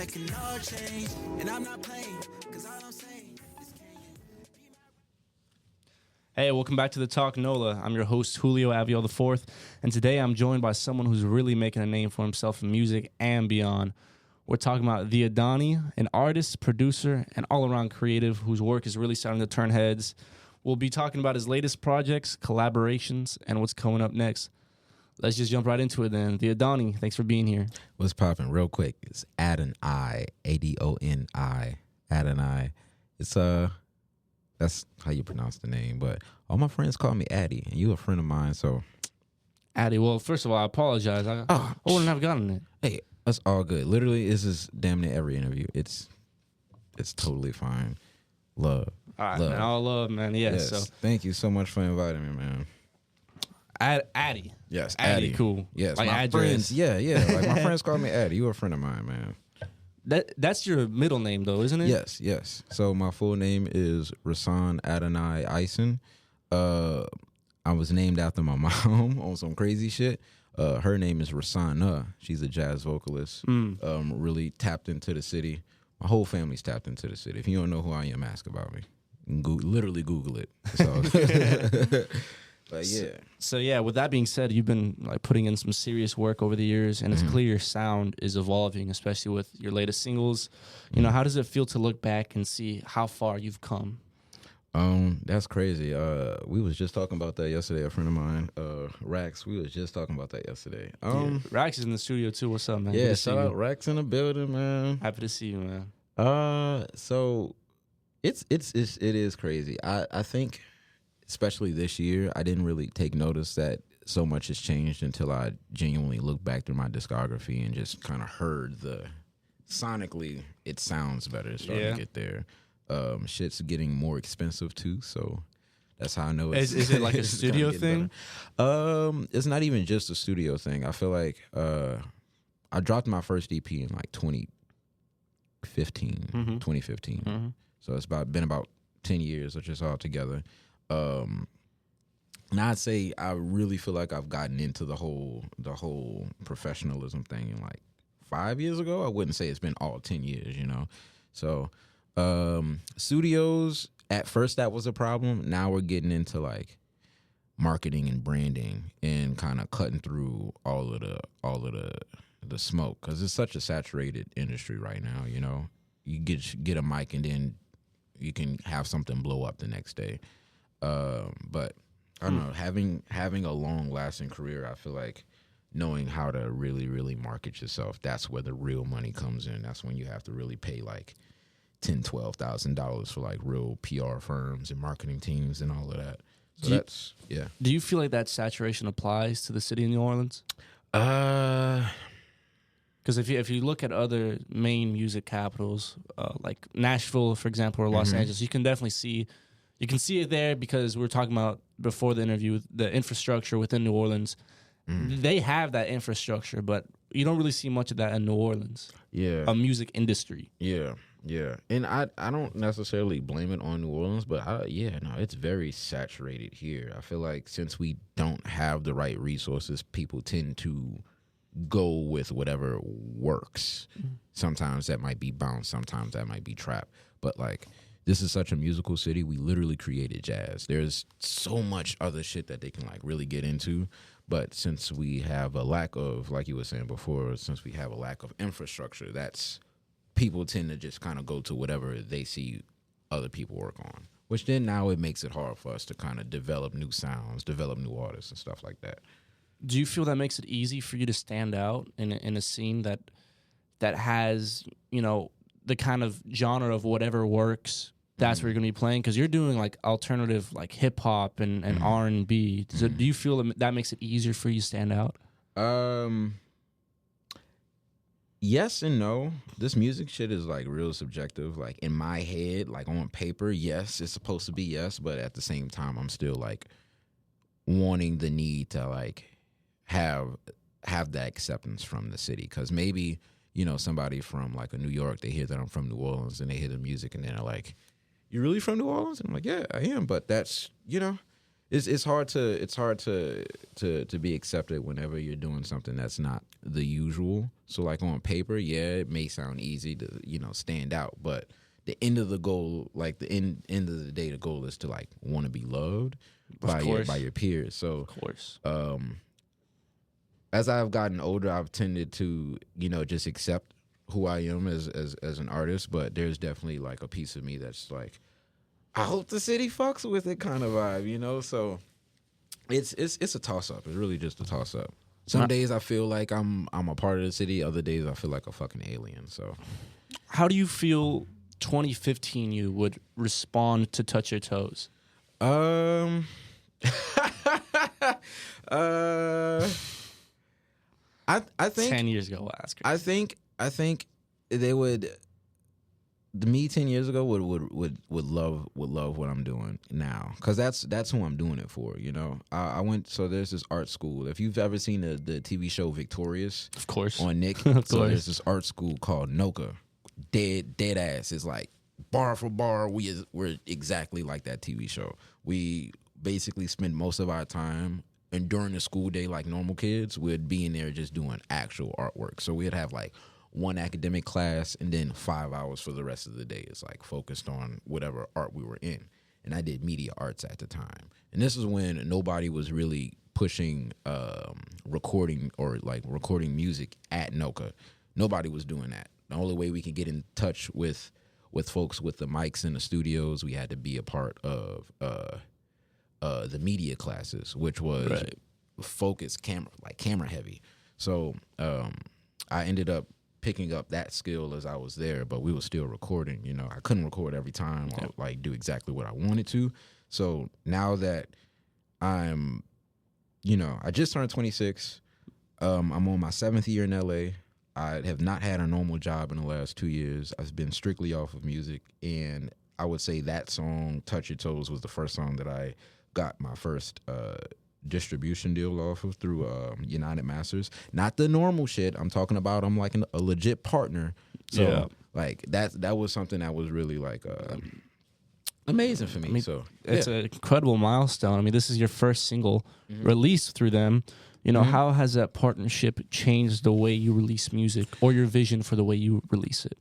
Can all change, and I'm not playing, cause all I'm saying is can you be my... Hey, welcome back to the Talk NOLA. I'm your host, Julio Aviol IV, and today I'm joined by someone who's really making a name for himself in music and beyond. We're talking about the Adoni, an artist, producer, and all-around creative whose work is really starting to turn heads. We'll be talking about his latest projects, collaborations, and what's coming up next. Let's just jump right into it then. The Adoni, thanks for being here. What's popping? Real quick, it's Adoni, Adoni, Adoni. It's that's how you pronounce the name. But all my friends call me Addy, and you a friend of mine, so. Addy, well, first of all, I apologize. I wouldn't have gotten it. Hey, that's all good. Literally, this is damn near every interview. It's totally fine. Love. All right, love. man. All love, man. Yes. So Thank you so much for inviting me, man. Addy. Yes, Addy, cool. Yes, like my address. friends. Yeah. Like my friends call me Addy. You a friend of mine, man. That's your middle name, though, isn't it? Yes. So my full name is Rasan Adonai Ison. I was named after my mom on some crazy shit. Her name is Rasana. She's a jazz vocalist. Really tapped into the city. My whole family's tapped into the city. If you don't know who I am, ask about me. Literally Google it. So. But yeah. So yeah, with that being said, you've been like putting in some serious work over the years, and it's clear your sound is evolving, especially with your latest singles. You know, how does it feel to look back and see how far you've come? That's crazy. We was just talking about that yesterday. A friend of mine, Rax, we was just talking about that yesterday. Rax is in the studio too. What's up, man? Yeah, shout out Rax in the building, man. Happy to see you, man. So it is crazy. I think, especially this year, I didn't really take notice that so much has changed until I genuinely looked back through my discography and just kind of heard sonically it sounds better. It's starting to get there. Shit's getting more expensive too, so that's how I know it's. Is it like a studio thing? It's not even just a studio thing. I feel like I dropped my first EP in like 2015. So it's been about 10 years, just all together. And I'd say I really feel like I've gotten into the whole professionalism thing in like 5 years ago. I wouldn't say it's been all 10 years, you know. So studios, at first that was a problem. Now we're getting into like marketing and branding and kind of cutting through all of the smoke, because it's such a saturated industry right now. You know, you get a mic and then you can have something blow up the next day. But I don't know, having a long lasting career, I feel like knowing how to really, really market yourself, that's where the real money comes in. That's when you have to really pay like $10,000-$12,000 for like real PR firms and marketing teams and all of that. So Do you feel like that saturation applies to the city of New Orleans? Because if you look at other main music capitals, like Nashville, for example, or Los Angeles, you can definitely see it there, because we were talking about before the interview, the infrastructure within New Orleans. They have that infrastructure, but you don't really see much of that in New Orleans. Yeah. A music industry. Yeah. And I don't necessarily blame it on New Orleans, but it's very saturated here. I feel like since we don't have the right resources, people tend to go with whatever works. Sometimes that might be bounce, sometimes that might be trap. But like, this is such a musical city. We literally created jazz. There's so much other shit that they can like really get into. But since we have a lack of, like you were saying before, since we have a lack of infrastructure, that's people tend to just kind of go to whatever they see other people work on. Which then now it makes it hard for us to kind of develop new sounds, develop new artists and stuff like that. Do you feel that makes it easy for you to stand out in a scene that has, you know, the kind of genre of whatever works? That's where you're gonna be playing, because you're doing like alternative, like hip hop and R&B. So do you feel that makes it easier for you to stand out? Yes and no. This music shit is like real subjective. Like in my head, like on paper, yes, it's supposed to be yes, but at the same time, I'm still like wanting the need to like have have that acceptance from the city. Because maybe, somebody from like a New York, they hear that I'm from New Orleans and they hear the music and then they're like, "You really from New Orleans?" And I'm like, "Yeah, I am." But that's, it's hard to be accepted whenever you're doing something that's not the usual. So like on paper, yeah, it may sound easy to, stand out, but the end of the goal, like the end of the day, the goal is to like want to be loved by your peers. So Of course. As I've gotten older, I've tended to, just accept who I am as an artist, but there's definitely like a piece of me that's like, I hope the city fucks with it kind of vibe, So it's a toss up. It's really just a toss up. Some days I feel like I'm a part of the city. Other days I feel like a fucking alien. So How do you feel 2015 you would respond to Touch Your Toes? I think 10 years ago, ask her. I think they would. Me 10 years ago would love what I'm doing now, because that's who I'm doing it for. I went, so there's this art school. If you've ever seen the TV show Victorious, Of course. on Nick, so there's this art school called NOCA. Dead ass. It's like bar for bar. We're exactly like that TV show. We basically spend most of our time, and during the school day, like normal kids, we'd be in there just doing actual artwork. So we'd have like one academic class and then 5 hours for the rest of the day. It's like focused on whatever art we were in. And I did media arts at the time. And this is when nobody was really pushing recording music at NOCA. Nobody was doing that. The only way we could get in touch with folks with the mics in the studios, we had to be a part of the media classes, which was focused camera heavy. So I ended up picking up that skill as I was there, but we were still recording. I couldn't record every time or like do exactly what I wanted to. So now that I'm, I just turned 26. I'm on my 7th year in LA. I have not had a normal job in the last 2 years. I've been strictly off of music, and I would say that song, Touch Your Toes, was the first song that I got my first distribution deal off of through United Masters. Not the normal shit. I'm talking about I'm like a legit partner. So like that was something that was really like amazing for me. It's an incredible milestone. I mean, this is your first single released through them. How has that partnership changed the way you release music or your vision for the way you release it?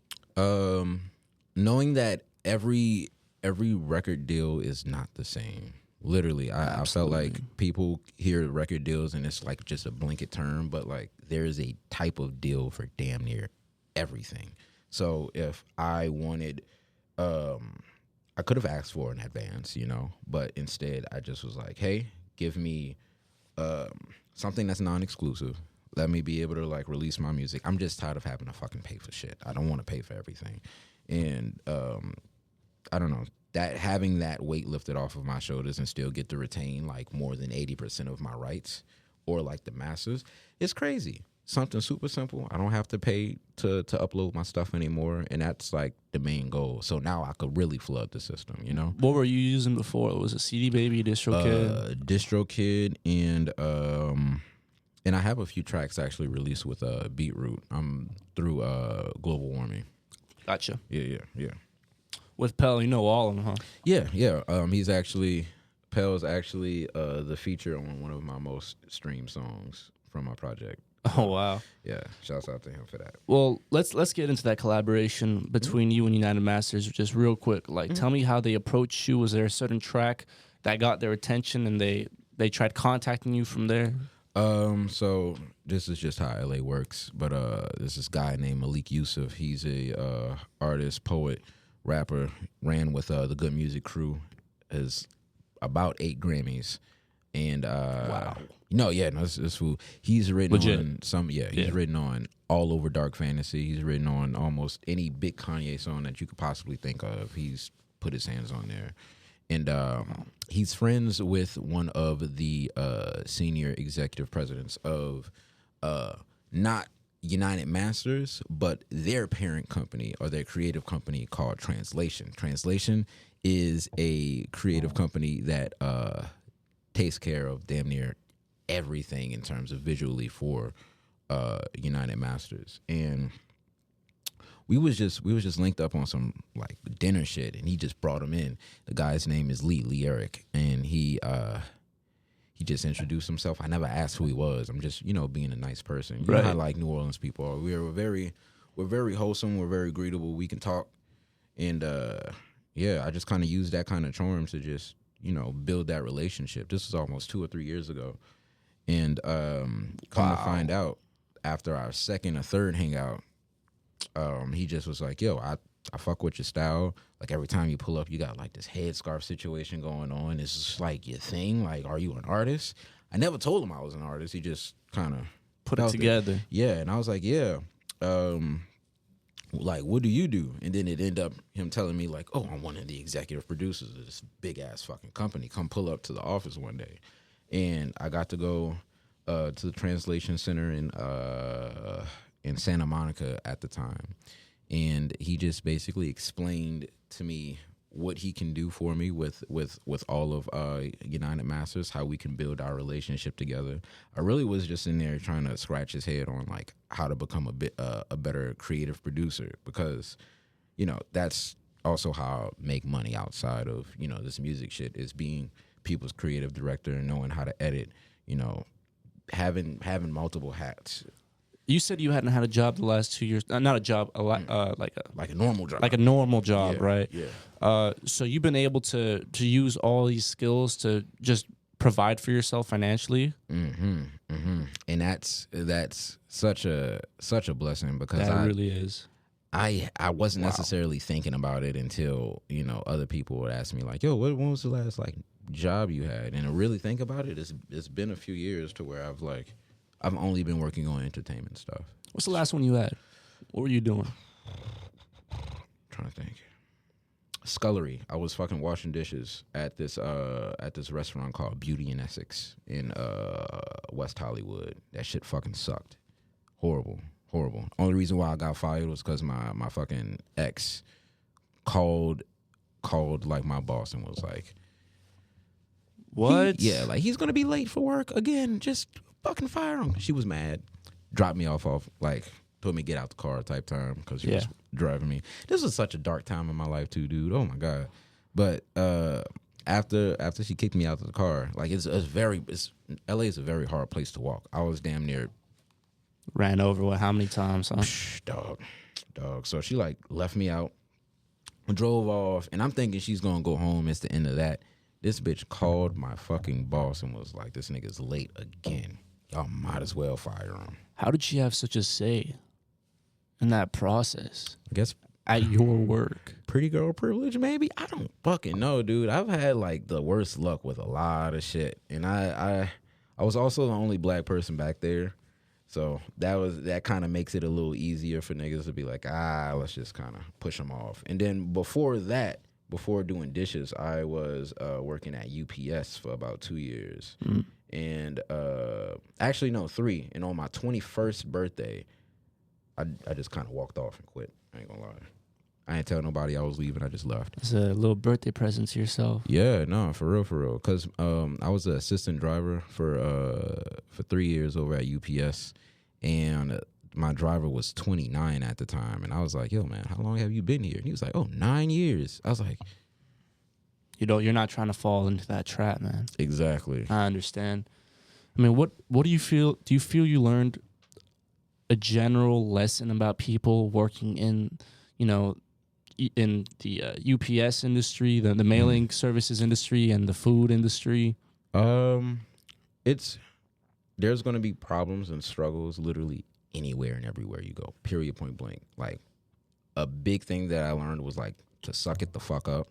Knowing that every record deal is not the same. Literally, I felt like people hear record deals and it's like just a blanket term, but like there is a type of deal for damn near everything. So if I wanted, I could have asked for an advance, but instead I just was like, hey, give me something that's non-exclusive. Let me be able to like release my music. I'm just tired of having to fucking pay for shit. I don't want to pay for everything. And I don't know. That having that weight lifted off of my shoulders and still get to retain like more than 80% of my rights or like the masters, it's crazy. Something super simple. I don't have to pay to upload my stuff anymore, and that's like the main goal. So now I could really flood the system, What were you using before? Was it CD Baby, DistroKid? DistroKid, and I have a few tracks actually released with Beetroot. I'm through Global Warming. Gotcha. Yeah. With Pell, all of them, huh? Yeah. Pell's actually the feature on one of my most streamed songs from my project. Oh wow! Yeah, shouts out to him for that. Well, let's get into that collaboration between you and United Masters just real quick. Like, tell me how they approached you. Was there a certain track that got their attention and they tried contacting you from there? So this is just how LA works. But there's this guy named Malik Yusuf. He's a artist, poet, rapper. Ran with the Good Music Crew. Has about 8 Grammys. And wow. No, this fool. He's written Legit. on some. Yeah, he's written on All Over Dark Fantasy. He's written on almost any big Kanye song that you could possibly think of. He's put his hands on there, and he's friends with one of the senior executive presidents of not United Masters, but their parent company or their creative company called Translation. Translation is a creative company that takes care of damn near everything in terms of visually for United Masters, and we was just linked up on some like dinner shit, and he just brought him in. The guy's name is Lee Eric, and he just introduced himself. I never asked who he was. I'm just being a nice person. You know how like New Orleans people are. We're very wholesome. We're very greetable. We can talk, and I just kind of used that kind of charm to just build that relationship. This was almost 2 or 3 years ago, and come to find out, after our second or third hangout, he just was like, yo, I fuck with your style. Like, every time you pull up, you got like this headscarf situation going on. It's just like your thing. Like, are you an artist? I never told him I was an artist. He just kind of put it together. Yeah. And I was like, yeah. Like, what do you do? And then it ended up him telling me like, oh, I'm one of the executive producers of this big ass fucking company. Come pull up to the office one day. And I got to go to the translation center in Santa Monica at the time. And he just basically explained to me what he can do for me with all of United Masters, how we can build our relationship together. I really was just in there trying to scratch his head on like how to become a better creative producer, because that's also how I make money outside of this music shit, is being people's creative director and knowing how to edit, having multiple hats. You said you hadn't had a job the last 2 years. Not a job, like a normal job. Like a normal job, yeah, right? Yeah. So you've been able to use all these skills to just provide for yourself financially. And that's such a blessing, because That really is. I wasn't necessarily thinking about it until other people would ask me like, yo, when was the last like job you had? And to really think about it, it's been a few years to where I've only been working on entertainment stuff. What's the last one you had? What were you doing? Trying to think. Scullery. I was fucking washing dishes at this restaurant called Beauty in Essex in West Hollywood. That shit fucking sucked. Horrible. Only reason why I got fired was because my fucking ex called like my boss and was like, what? Like, he's gonna be late for work again. Just fucking fire him. She was mad. Dropped me off like told me get out the car type time, because she was driving me. This was such a dark time in my life too, dude. Oh my god. But after she kicked me out of the car, like LA is a very hard place to walk. I was damn near ran over how many times, huh? Dog. So she like left me out, drove off, and I'm thinking she's gonna go home. It's the end of that. This bitch called my fucking boss and was like, this nigga's late again. Y'all might as well fire him. How did she have such a say in that process? I guess at your work. Pretty girl privilege, maybe? I don't fucking know, dude. I've had like the worst luck with a lot of shit. And I was also the only black person back there. So that kind of makes it a little easier for niggas to be like, let's just kind of push them off. And then before doing dishes, I was working at UPS for about 2 years. And actually, no, 3. And on my 21st birthday, I just kind of walked off and quit. I ain't gonna lie. I ain't tell nobody I was leaving. I just left. It's a little birthday present to yourself. Yeah, no, for real. Because I was an assistant driver for 3 years over at UPS. And my driver was 29 at the time. And I was like, yo, man, how long have you been here? And he was like, oh, 9 years. I was like, you're not trying to fall into that trap, man. Exactly. I understand. I mean, what do you feel? Do you feel you learned a general lesson about people working in, in the UPS industry, the mailing services industry, and the food industry? There's going to be problems and struggles literally anywhere and everywhere you go, period, point blank. Like, a big thing that I learned was like to suck it the fuck up.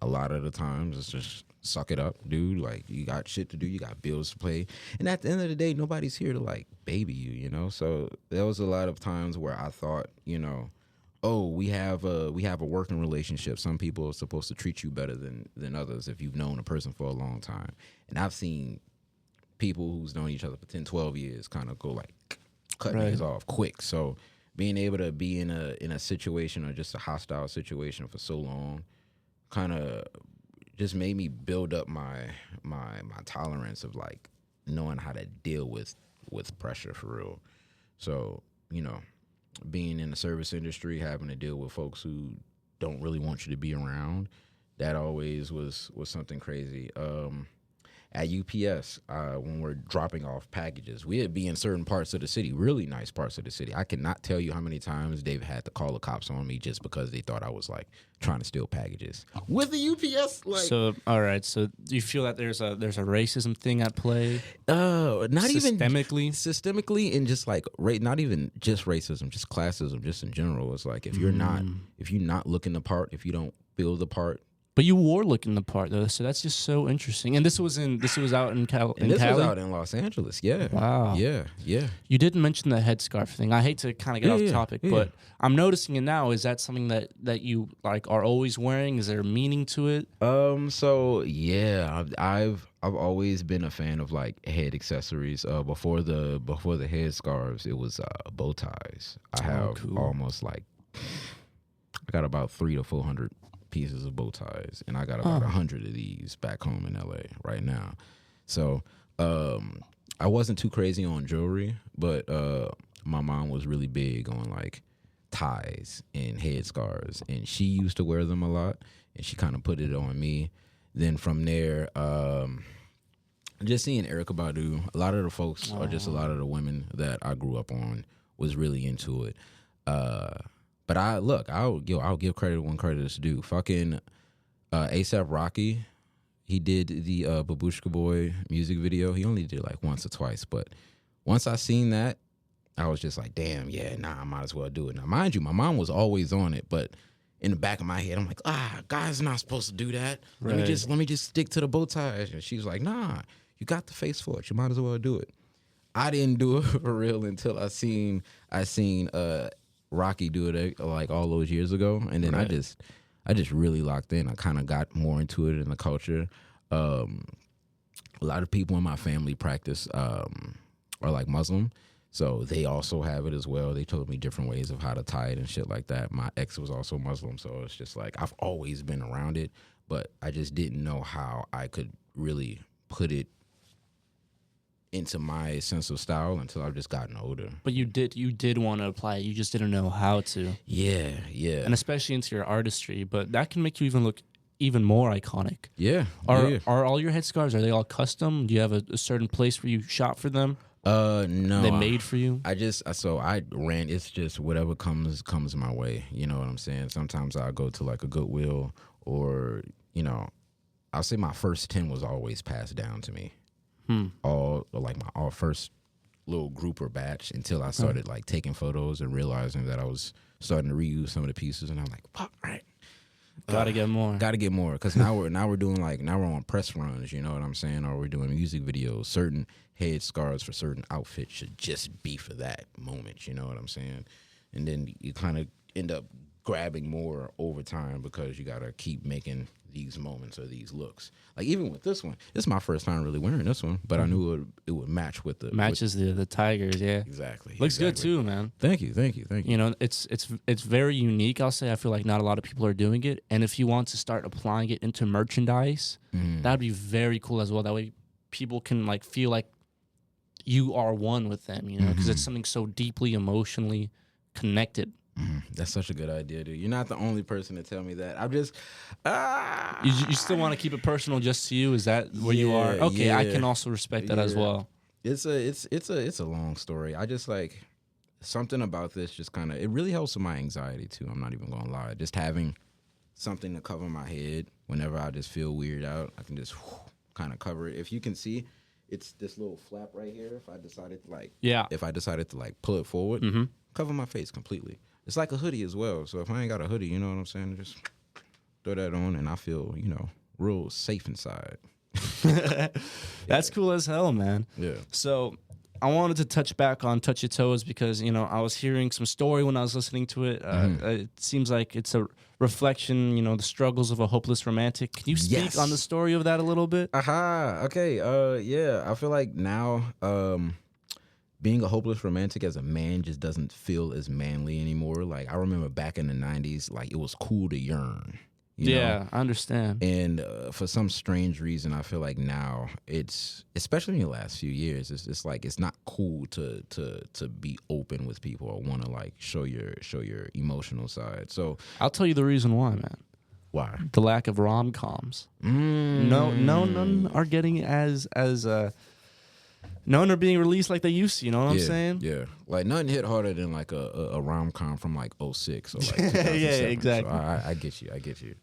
A lot of the times it's just suck it up, dude. Like, you got shit to do, you got bills to pay, and at the end of the day, nobody's here to like baby you, So there was a lot of times where I thought, oh, we have a working relationship. Some people are supposed to treat you better than others if you've known a person for a long time. And I've seen people who's known each other for 10, 12 years kind of go like cut niggas off quick. So being able to be in a situation or just a hostile situation for so long kind of just made me build up my tolerance of like knowing how to deal with pressure for real. So, being in the service industry, having to deal with folks who don't really want you to be around, that always was something crazy. At UPS, when we're dropping off packages, we'd be in certain parts of the city, really nice parts of the city. I cannot tell you how many times they've had to call the cops on me just because they thought I was like trying to steal packages with the UPS. Like, so all right, so do you feel that there's a racism thing at play? not Systemically, and just like not even just racism, just classism, just in general. It's like if you're not looking the part, if you don't feel the part. But you were looking the part though, so that's just so interesting. And this was out in Cali. And this was out in Los Angeles. Yeah. Wow. Yeah. You didn't mention the headscarf thing. I hate to kind of get off topic, but I'm noticing it now. Is that something that you like are always wearing? Is there a meaning to it? So yeah, I've always been a fan of like head accessories. Before the headscarves, it was bow ties. I have almost like I got about 300 to 400 pieces of bow ties, and I got about 100 of these back home in LA right now. So I wasn't too crazy on jewelry, but my mom was really big on like ties and headscarves, and she used to wear them a lot, and she kind of put it on me. Then from there, just seeing Erykah Badu, a lot of the folks, or just a lot of the women that I grew up on, was really into it. But I'll give credit when credit is due. Fucking A$AP Rocky, he did the Babushka Boy music video. He only did it like once or twice, but once I seen that, I was just like, damn, yeah, I might as well do it. Now, mind you, my mom was always on it, but in the back of my head, I'm like, guys are not supposed to do that. Right. Let me just stick to the bow ties. And she was like, nah, you got the face for it. You might as well do it. I didn't do it for real until I seen Rocky do it like all those years ago, and then I just really locked in. I kind of got more into it in the culture. A lot of people in my family practice are like Muslim, so they also have it as well. They told me different ways of how to tie it and shit like that. My ex was also Muslim, so it's just like I've always been around it, but I just didn't know how I could really put it into my sense of style until I've just gotten older. But you did want to apply it. You just didn't know how to. Yeah. And especially into your artistry. But that can make you even look even more iconic. Yeah. Are all your headscarves, are they all custom? Do you have a certain place where you shop for them? No. They made for you? I ran, it's just whatever comes my way. You know what I'm saying? Sometimes I'll go to like a Goodwill, or, I'll say my first 10 was always passed down to me. All first little group or batch, until I started like taking photos and realizing that I was starting to reuse some of the pieces, and I'm like, all right, gotta get more, because now we're doing now we're on press runs, you know what I'm saying, or we're doing music videos. Certain head scarves for certain outfits should just be for that moment, you know what I'm saying, and then you kind of end up grabbing more over time because you gotta keep making these moments or these looks. Like even with this one, this is my first time really wearing this one, but I knew it would match with the the Tigers. Yeah, exactly. Looks good too, man. Thank you. It's very unique. I'll say I feel like not a lot of people are doing it, and if you want to start applying it into merchandise, that'd be very cool as well. That way, people can like feel like you are one with them, because it's something so deeply emotionally connected. That's such a good idea, dude. You're not the only person to tell me that. I'm just You still want to keep it personal just to you? Is that where you are? Okay, I can also respect that as well. It's a long story. I just like something about this just kind of, it really helps with my anxiety too. I'm not even gonna lie. Just having something to cover my head whenever I just feel weird out, I can just kind of cover it. If you can see, it's this little flap right here. If I decided to pull it forward, cover my face completely. It's like a hoodie as well. So if I ain't got a hoodie, you know what I'm saying? Just throw that on and I feel, real safe inside. That's cool as hell, man. Yeah. So I wanted to touch back on Touch Your Toes because, I was hearing some story when I was listening to it. It seems like it's a reflection, the struggles of a hopeless romantic. Can you speak on the story of that a little bit? Okay. Yeah. I feel like now, being a hopeless romantic as a man just doesn't feel as manly anymore. Like, I remember back in the 90s, like, it was cool to yearn. You know? Yeah, I understand. And for some strange reason, I feel like now it's, especially in the last few years, it's like it's not cool to be open with people or want to like show your emotional side. So I'll tell you the reason why, man. why? The lack of rom-coms. None are getting as none are being released like they used to. You know what I'm saying? Yeah, like nothing hit harder than like a rom-com from like 06 or like 2007. Yeah, exactly. So I get you.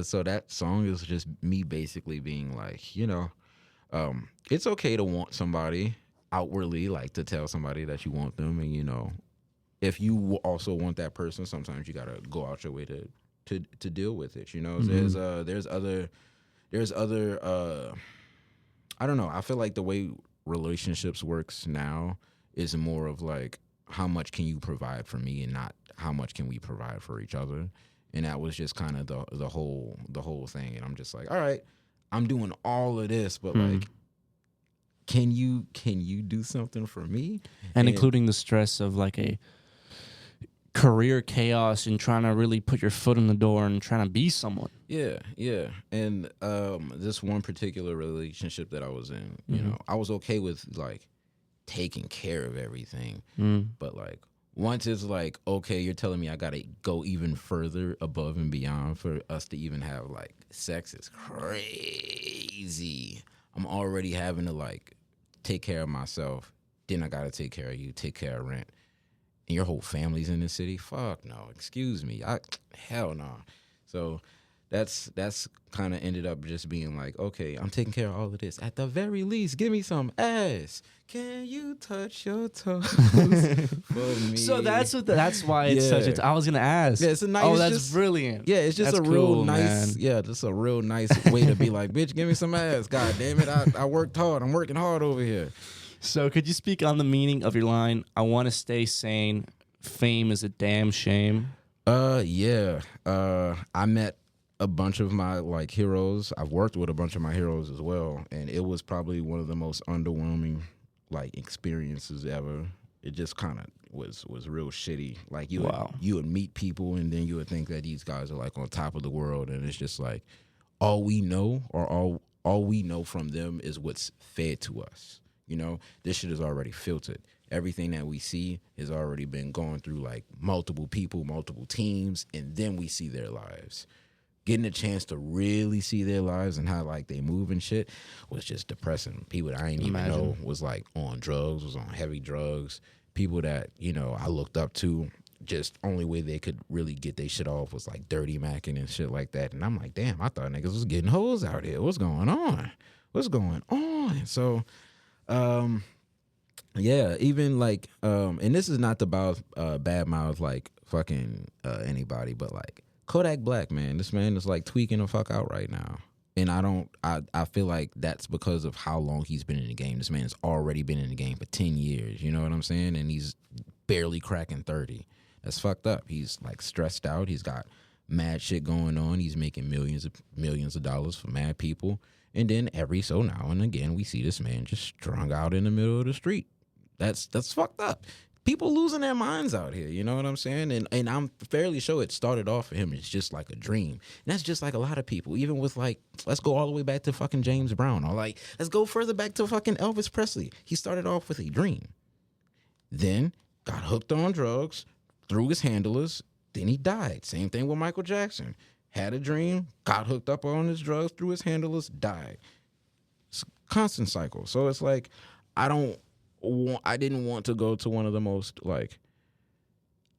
So that song is just me basically being like, you know, it's okay to want somebody outwardly, like to tell somebody that you want them, and you know, if you also want that person, sometimes you gotta go out your way to deal with it. You know, there's other I don't know. I feel like the way relationships works now is more of like, how much can you provide for me, and not how much can we provide for each other. And that was just kind of the whole thing. And I'm just like, all right, I'm doing all of this, but like, can you do something for me? And including the stress of like a career chaos and trying to really put your foot in the door and trying to be someone. Yeah. And this one particular relationship that I was in, you know, I was okay with like taking care of everything, but like once it's like, okay, you're telling me I gotta go even further above and beyond for us to even have like sex, is crazy. I'm already having to like take care of myself, then I gotta take care of you, take care of rent, and your whole family's in the city. Fuck no, excuse me, hell no. So that's kind of ended up just being like, okay, I'm taking care of all of this. At the very least, give me some ass. Can you touch your toes for me? So that's why it's such a. I was gonna ask. Yeah, it's a nice. Oh, that's brilliant. Yeah, it's just that's a real cool, nice. Man. Yeah, just a real nice way to be like, bitch, give me some ass. God damn it, I worked hard. I'm working hard over here. So could you speak on the meaning of your line? I want to stay sane. Fame is a damn shame. Yeah. I met a bunch of my like heroes. I've worked with a bunch of my heroes as well, and it was probably one of the most underwhelming like experiences ever. It just kind of was real shitty. Like you would meet people, and then you would think that these guys are like on top of the world, and it's just like all we know from them is what's fed to us. You know, this shit is already filtered. Everything that we see has already been going through like multiple people, multiple teams, and then we see their lives. Getting a chance to really see their lives and how like they move and shit was just depressing. People that I didn't even know was like on drugs, was on heavy drugs. People that, you know, I looked up to, just only way they could really get their shit off was like dirty macking and shit like that. And I'm like, damn, I thought niggas was getting hoes out here. What's going on? So, yeah, even like, and this is not to bad mouth like fucking anybody, but like Kodak Black, man, this man is like tweaking the fuck out right now. And I feel like that's because of how long he's been in the game. This man has already been in the game for 10 years, you know what I'm saying? And he's barely cracking 30. That's fucked up. He's like stressed out. He's got mad shit going on. He's making millions of dollars for mad people. And then every so now and again, we see this man just strung out in the middle of the street. That's fucked up. People losing their minds out here, you know what I'm saying? And I'm fairly sure it started off for him. It's just like a dream. And that's just like a lot of people, even with like, let's go all the way back to fucking James Brown, or like, let's go further back to fucking Elvis Presley. He started off with a dream, then got hooked on drugs, through his handlers, then he died. Same thing with Michael Jackson. Had a dream, got hooked up on his drugs, through his handlers, died. It's a constant cycle. So it's like, I didn't want to go to one of the most like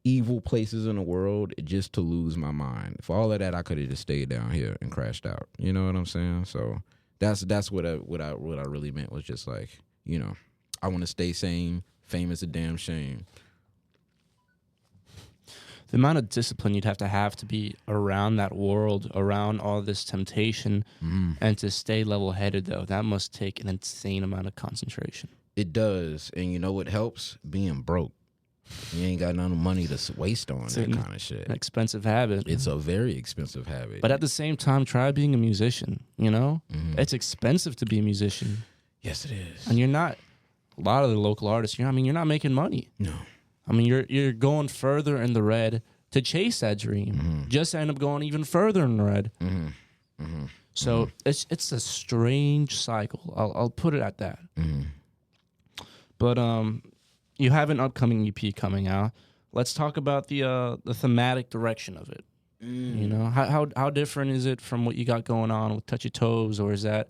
evil places in the world just to lose my mind. For all of that, I could have just stayed down here and crashed out. You know what I'm saying? So that's what I really meant, was just like, you know, I want to stay sane. Fame is a damn shame. The amount of discipline you'd have to be around that world, around all this temptation, and to stay level-headed, though, that must take an insane amount of concentration. It does. And you know what helps? Being broke. You ain't got none money to waste on that kind of shit. An expensive habit. It's a very expensive habit. But at the same time, try being a musician, you know? It's expensive to be a musician. Yes, it is. And you're not, a lot of the local artists, you're not making money. No. I mean, you're going further in the red to chase that dream, just end up going even further in the red. So it's a strange cycle. I'll put it at that. But you have an upcoming EP coming out. Let's talk about the thematic direction of it. You know, how different is it from what you got going on with Touch Your Toes, or are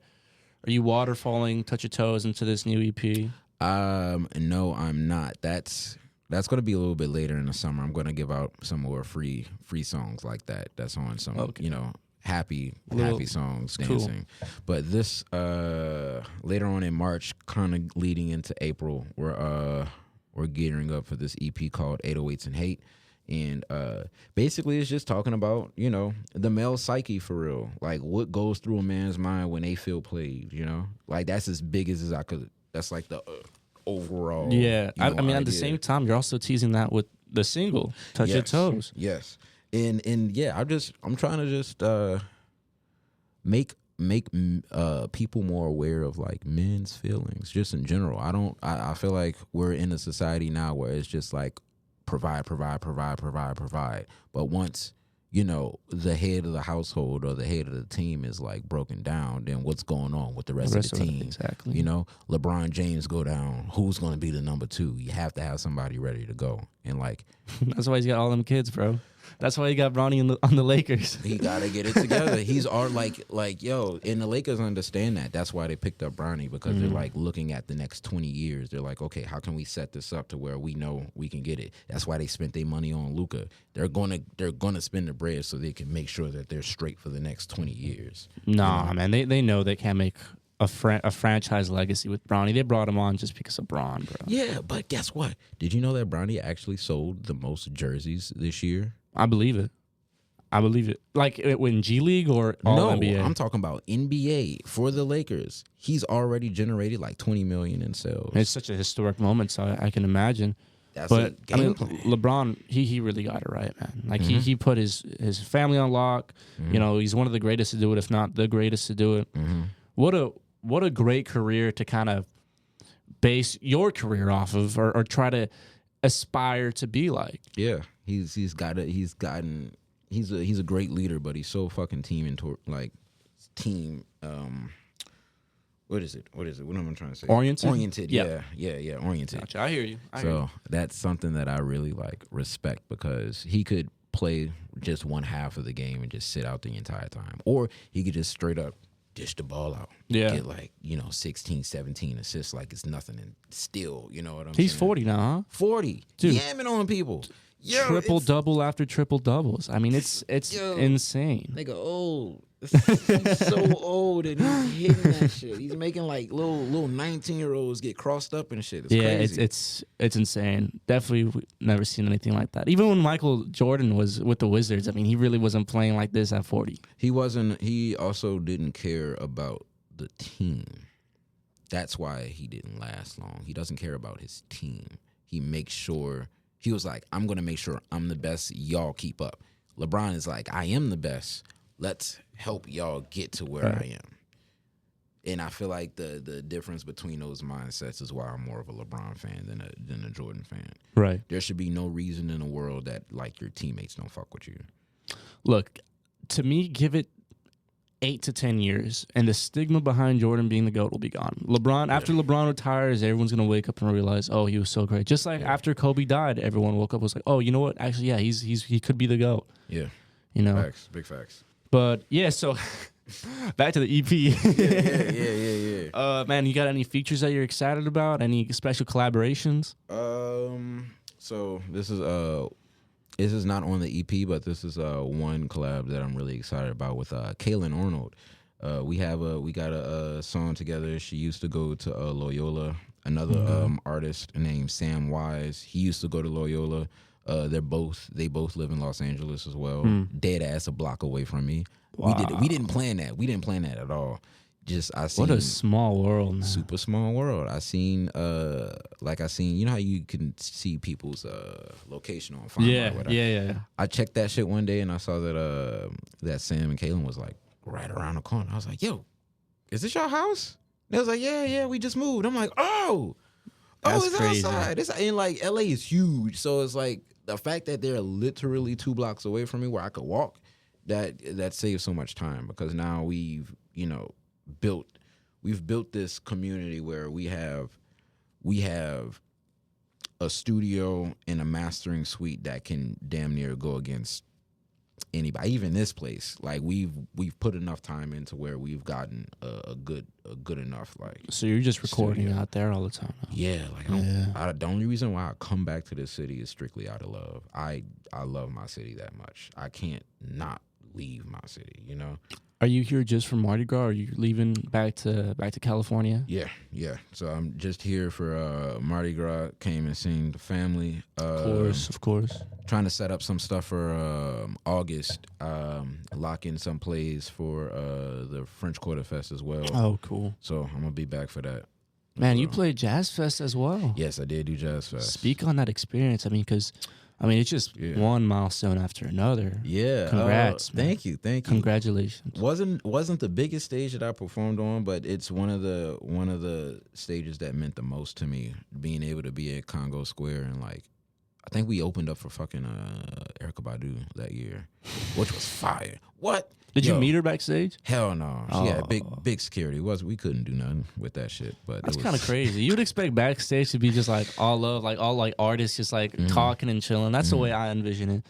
you waterfalling Touch Your Toes into this new EP? No, I'm not. That's going to be a little bit later in the summer. I'm going to give out some more free songs like that. That's on some, happy songs, dancing. Cool. But this later on in March, kind of leading into April, we're gearing up for this EP called 808s and Hate. And basically it's just talking about, the male psyche for real. Like what goes through a man's mind when they feel played, Like that's as big as I could. That's like the overall. Yeah. I mean, idea. At the same time, you're also teasing that with the single, Touch Your Toes. Yes. And yeah, I'm trying to just make people more aware of like men's feelings just in general. I feel like we're in a society now where it's just like provide. But once, the head of the household or the head of the team is like broken down, then what's going on with the rest of the team? Exactly. LeBron James go down. Who's going to be the number 2? You have to have somebody ready to go. And like, that's why he's got all them kids, bro. That's why he got Bronny on the Lakers. He gotta get it together. He's like yo, and the Lakers understand that. That's why they picked up Bronny, because they're like looking at the next 20 years. They're like, okay, how can we set this up to where we know we can get it? That's why they spent their money on Luka. They're gonna spend the bread so they can make sure that they're straight for the next 20 years. Nah, man, they know they can't make a franchise legacy with Bronny. They brought him on just because of Bron, bro. Yeah, but guess what? Did you know that Bronny actually sold the most jerseys this year? I believe it. Like in G League or all NBA? No, I'm talking about NBA for the Lakers. He's already generated like $20 million in sales. It's such a historic moment, so I can imagine. That's a game plan. LeBron, he really got it right, man. Like he put his family on lock. He's one of the greatest to do it, if not the greatest to do it. What a great career to kind of base your career off of, or try to aspire to be like. Yeah, he's a great leader, but he's so fucking what is it? What am I trying to say? Oriented. Yeah, oriented. Gotcha. I hear you. That's something that I really like respect, because he could play just one half of the game and just sit out the entire time, or he could just straight up dish the ball out. Yeah. Get 16, 17 assists like it's nothing, and still, you know what I'm saying? He's 40 now, huh? 40. Dude. Yamming on people. Yo, triple double after triple doubles. I mean, it's insane. Nigga old. He's so old and he's hitting that shit. He's making like little 19-year-olds get crossed up and shit. It's crazy. It's insane. Definitely never seen anything like that. Even when Michael Jordan was with the Wizards, I mean, he really wasn't playing like this at 40. He wasn't. He also didn't care about the team. That's why he didn't last long. He doesn't care about his team. He makes sure. He was like, I'm going to make sure I'm the best. Y'all keep up. LeBron is like, I am the best. Let's help y'all get to where I am. And I feel like the difference between those mindsets is why I'm more of a LeBron fan than a Jordan fan. Right. There should be no reason in the world that like your teammates don't fuck with you. Look, to me, give it 8 to 10 years, and the stigma behind Jordan being the GOAT will be gone. After LeBron retires, everyone's going to wake up and realize, oh, he was so great. Just like after Kobe died, everyone woke up and was like, oh, you know what? Actually, yeah, he could be the GOAT. Yeah. Facts. Big facts. But, yeah, so back to the EP. Yeah. Man, you got any features that you're excited about? Any special collaborations? So this is not on the EP, but this is one collab that I'm really excited about with Kaylin Arnold. We got a song together. She used to go to Loyola. Another artist named Sam Wise. He used to go to Loyola. They both live in Los Angeles as well. Dead ass a block away from me. Wow. We didn't plan that. We didn't plan that at all. What a small world, man. Super small world. I seen, you know how you can see people's location on Find My Way? Yeah. I checked that shit one day and I saw that Sam and Kaylin was like right around the corner. I was like, yo, is this your house? They was like, yeah, we just moved. I'm like, it's crazy. outside. And like LA is huge, so it's like the fact that they're literally 2 blocks away from me where I could walk, that saves so much time, because now we've built this community where we have a studio and a mastering suite that can damn near go against anybody. Even this place, like we've put enough time into where we've gotten a good enough, like. So you're just recording studio out there all the time. Huh? Yeah, like the only reason why I come back to this city is strictly out of love. I love my city that much. I can't not leave my city. Are you here just for Mardi Gras, or are you leaving back to California? Yeah. So I'm just here for Mardi Gras. Came and seen the family. Of course. Trying to set up some stuff for August. Lock in some plays for the French Quarter Fest as well. Oh, cool. So I'm gonna be back for that. Man, you played Jazz Fest as well. Yes, I did do Jazz Fest. Speak on that experience. I mean, because it's just one milestone after another. Yeah. Congrats. Man. Thank you. Congratulations. Wasn't the biggest stage that I performed on, but it's one of the stages that meant the most to me. Being able to be at Congo Square, and like, I think we opened up for fucking Erykah Badu that year, which was fire. What? Did you meet her backstage? Hell no. She had big security. We couldn't do nothing with that shit. But that's kind of crazy. You'd expect backstage to be just like all love, like all like artists just like talking and chilling. That's the way I envision it.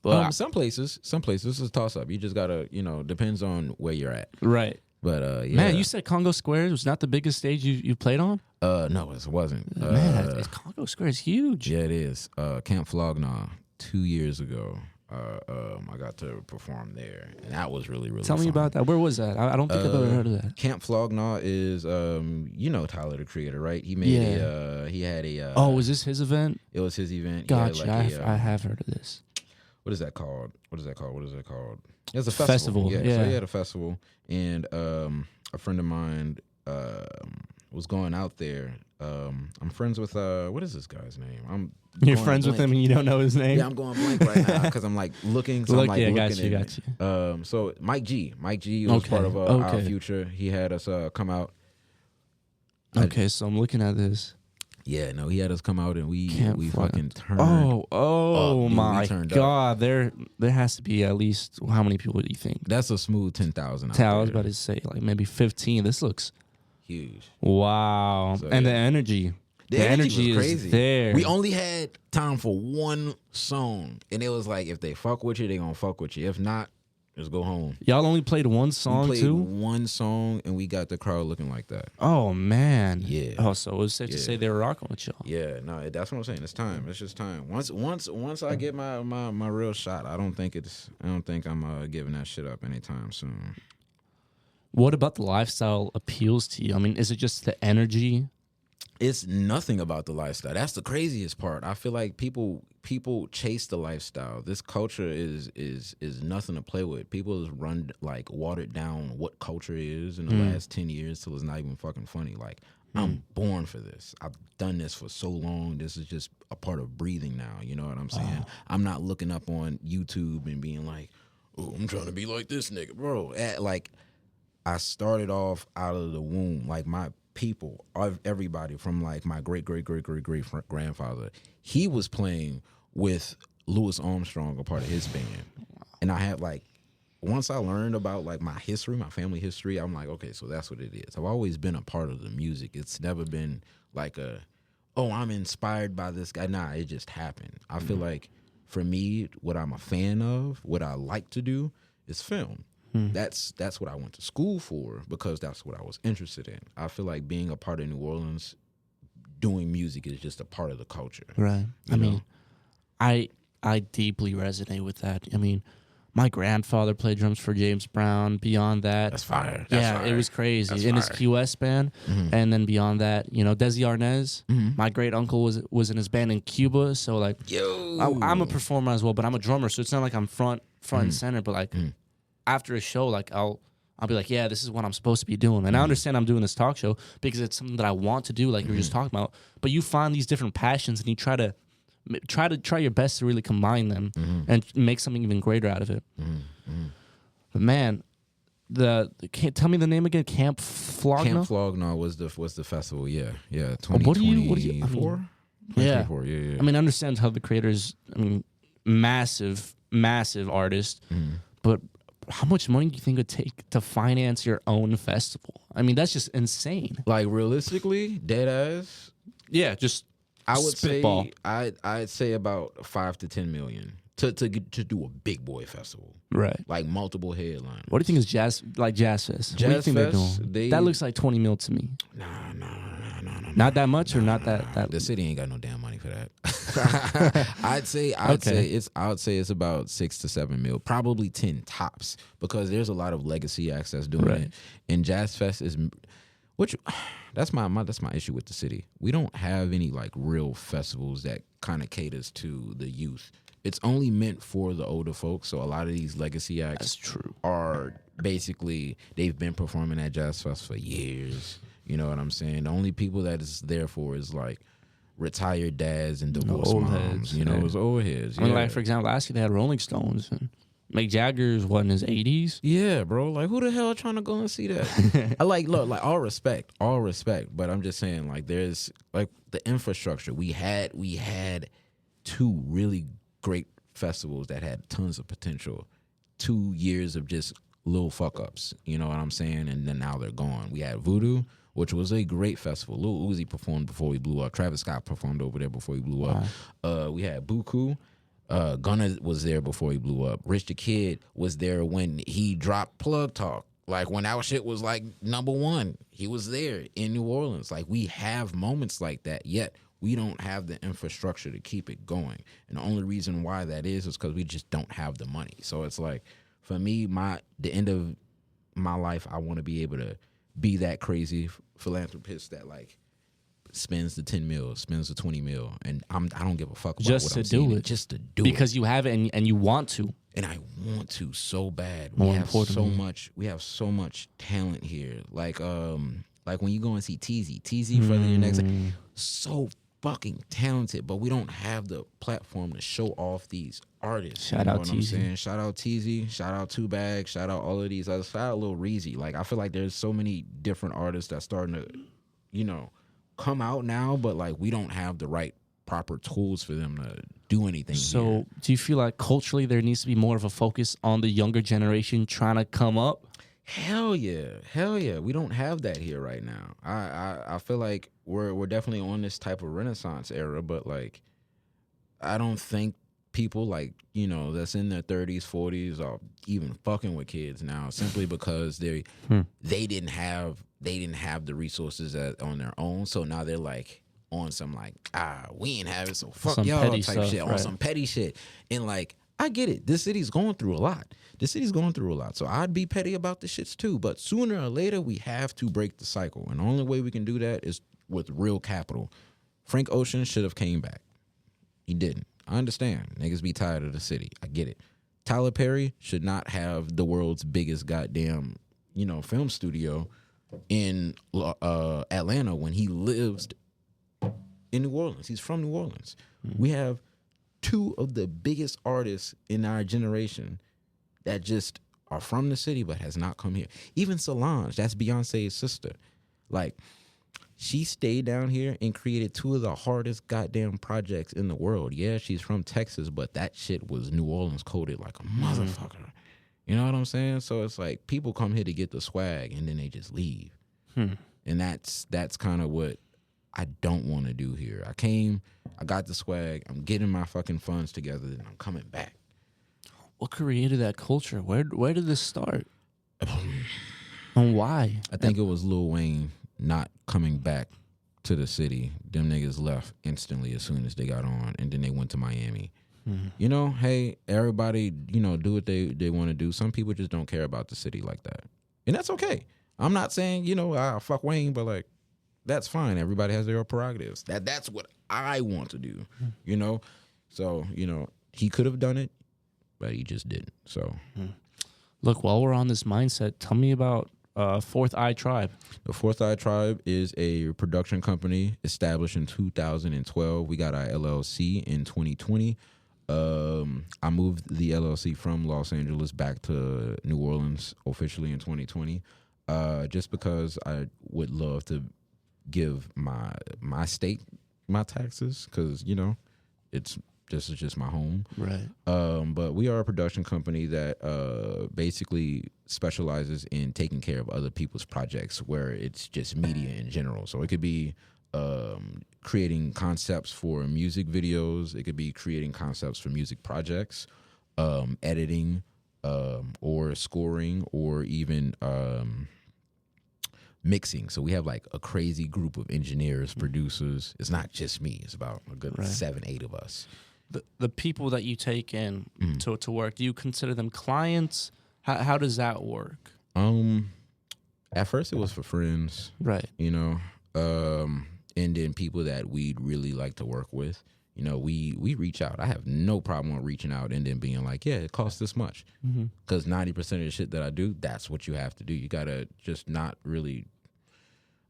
But some places is a toss up. You just gotta, depends on where you're at. Right. But yeah. Man, you said Congo Square was not the biggest stage you played on? No, it wasn't. Man, Congo Square is huge. Yeah, it is. Camp Flognaw 2 years ago. I got to perform there, and that was really Tell me about that. Where was that? I don't think I've ever heard of that. Camp Flognaw is Tyler the Creator, right? He made he had a was this his event? It was his event. Gotcha. I have heard of this. What is that called? It's a festival. Yeah. So he had a festival, and a friend of mine was going out there. I'm friends with what is this guy's name? You're friends with him and you don't know his name? Yeah, I'm going blank right now because I'm like looking. So I'm like got looking you. So Mike G was part of our future. He had us come out. Okay, so I'm looking at this. Yeah, no, he had us come out and we fucking turned. Oh my God! There has to be at least how many people do you think? That's a smooth 10,000. I was about to say like maybe 15. This looks huge. Wow, so, and the energy. The energy was crazy. Is there. We only had time for one song, and it was like, if they fuck with you, they gonna fuck with you. If not, just go home. Y'all only played one song we played too? One song, and we got the crowd looking like that. Oh man. Yeah. Oh, so it was safe to say they were rocking with y'all. Yeah. No, that's what I'm saying. It's time. It's just time. Once I get my real shot, I don't think I'm giving that shit up anytime soon. What about the lifestyle appeals to you? I mean, is it just the energy? It's nothing about the lifestyle. That's the craziest part. I feel like people chase the lifestyle. This culture is nothing to play with. People has run like watered down what culture is in the last 10 years till it's not even fucking funny. Like I'm born for this. I've done this for so long. This is just a part of breathing now. You know what I'm saying? I'm not looking up on YouTube and being like, oh, I'm trying to be like this nigga, bro. Like I started off out of the womb. Like my people, everybody from like my great grandfather, he was playing with Louis Armstrong, a part of his band. And I had like, once I learned about like my history, my family history, I'm like, okay, so that's what it is. I've always been a part of the music. It's never been like I'm inspired by this guy. Nah, it just happened. I feel like for me, what I'm a fan of, what I like to do is film. That's what I went to school for, because that's what I was interested in. I feel like being a part of New Orleans, doing music is just a part of the culture. Right. I mean, I deeply resonate with that. I mean, my grandfather played drums for James Brown. Beyond that, that's fire. It was crazy. In his Key West band, and then beyond that, Desi Arnaz. My great uncle was in his band in Cuba. So like, I'm a performer as well, but I'm a drummer. So it's not like I'm front and center, but like. After a show, like I'll be like, yeah, this is what I'm supposed to be doing. And I understand I'm doing this talk show because it's something that I want to do, like you were just talking about. But you find these different passions and you try your best to really combine them and make something even greater out of it. But man, tell me the name again. Camp Flognaw? Camp Flognaw was the festival. Yeah. 2024. Yeah. 2024, yeah. I mean, I understand how the creators, I mean, massive artist, but how much money do you think it would take to finance your own festival? I mean, that's just insane. Like realistically, dead ass, Yeah, just I would spitball. say I'd say about 5 to 10 million to do a big boy festival, Right. like multiple headliners. What do you think is Jazz Fest? What do you Jazz think they're Fest, doing? That looks like 20 mil to me. Nah. Not that much, or not that. The city ain't got no damn money for that. I'd say it's about 6 to 7 mil, probably 10 tops, because there's a lot of legacy acts that's doing it. And Jazz Fest is, which that's my issue with the city. We don't have any like real festivals that kind of caters to the youth. It's only meant for the older folks. So a lot of these legacy acts That's true. are basically, they've been performing at Jazz Fest for years. You know what I'm saying? The only people that it's there for is like retired dads and divorced old moms. heads, You know, yeah. it's old heads. I mean, yeah. like, for example, last year they had Rolling Stones, and Mick Jagger's, in his 80s? Yeah, bro. Like, who the hell trying to go and see that? I look, all respect, but I'm just saying, like, there's like the infrastructure. We had 2 really great festivals that had tons of potential. 2 years of just little fuck ups. You know what I'm saying? And then now they're gone. We had Voodoo, which was a great festival. Lil Uzi performed before he blew up. Travis Scott performed over there before he blew up. We had Buku. Gunna was there before he blew up. Rich the Kid was there when he dropped Plug Talk. Like, when our shit was like #1, he was there in New Orleans. Like, we have moments like that, yet we don't have the infrastructure to keep it going. And the only reason why that is because we just don't have the money. So it's like, for me, the end of my life, I want to be able to be that crazy philanthropist that like spends the 10 mil, spends the 20 mil, and I don't give a fuck about Just what to I'm do seeing, it. just to do Because you have it and you want to. and I want to so bad. More We have so importantly. much. We have so much talent here. Like when you go and see Teezy for your next, so fucking talented, but we don't have the platform to show off these artists. Shout you know out what I'm Teezy. saying? Shout out Teezy. Shout out Two Bag. Shout out all of these others. Shout out Lil Reezy. Like, I feel like there's so many different artists that's starting to, come out now, but like we don't have the right proper tools for them to do anything. So, here. do you feel like culturally there needs to be more of a focus on the younger generation trying to come up? Hell yeah. We don't have that here right now. I feel like we're definitely on this type of Renaissance era, but like I don't think people like that's in their 30s, 40s are even fucking with kids now, simply because they didn't have the resources on their own. So now they're like on some like we ain't have it, so fuck Some y'all petty type stuff, shit, on right. some petty shit. And like, I get it. This city's going through a lot. So I'd be petty about the shits too. But sooner or later, we have to break the cycle. And the only way we can do that is with real capital. Frank Ocean should have came back. He didn't. I understand. Niggas be tired of the city. I get it. Tyler Perry should not have the world's biggest goddamn, film studio in Atlanta when he lives in New Orleans. He's from New Orleans. We have 2 of the biggest artists in our generation that just are from the city but has not come here. Even Solange, that's Beyonce's sister. Like, she stayed down here and created 2 of the hardest goddamn projects in the world. Yeah, she's from Texas, but that shit was New Orleans coded like a motherfucker. You know what I'm saying? So it's like, people come here to get the swag and then they just leave. And that's kind of what I don't want to do here. I came, I got the swag, I'm getting my fucking funds together, and I'm coming back. What created that culture? Where did this start? And why? I think it was Lil Wayne not coming back to the city. Them niggas left instantly as soon as they got on, and then they went to Miami. Hey, everybody, do what they want to do. Some people just don't care about the city like that. And that's okay. I'm not saying, fuck Wayne, but like, that's fine. Everybody has their prerogatives. That's what I want to do, So, he could have done it, but he just didn't. So, Look, while we're on this mindset, tell me about Fourth Eye Tribe. the Fourth Eye Tribe is a production company established in 2012. We got our LLC in 2020. I moved the LLC from Los Angeles back to New Orleans officially in 2020, just because I would love to give my state my taxes because this is just my home. Right. But we are a production company that basically specializes in taking care of other people's projects where it's just media in general. So it could be creating concepts for music videos. It could be creating concepts for music projects, editing, or scoring, or even mixing. So we have like a crazy group of engineers, producers. It's not just me. It's about a good 7-8 of us. The people that you take in to work, do you consider them clients? How does that work? At first it was for friends, Right. And then people that we'd really like to work with. We reach out. I have no problem with reaching out and then being like, yeah, it costs this much. Because 90% of the shit that I do, that's what you have to do. You gotta just not really.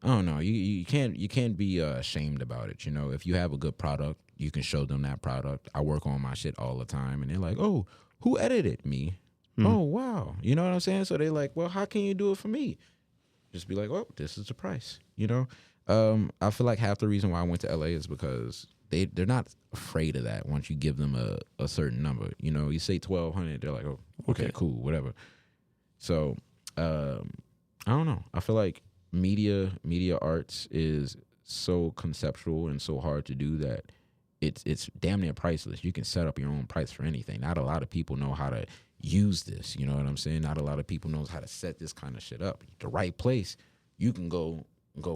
I don't know. You can't be ashamed about it. If you have a good product, you can show them that product. I work on my shit all the time, and they're like, "Oh, who edited me? Oh, wow." You know what I'm saying? So they're like, "Well, how can you do it for me?" Just be like, "Oh, this is the price." I feel like half the reason why I went to LA is because they're not afraid of that. Once you give them a certain number, you say 1,200, they're like, "Oh, okay, cool, whatever." So I don't know. I feel like media arts is so conceptual and so hard to do that it's damn near priceless. You can set up your own price for anything. Not a lot of people know how to use this. You know what I'm saying? Not a lot of people knows how to set this kind of shit up. The right place, you can go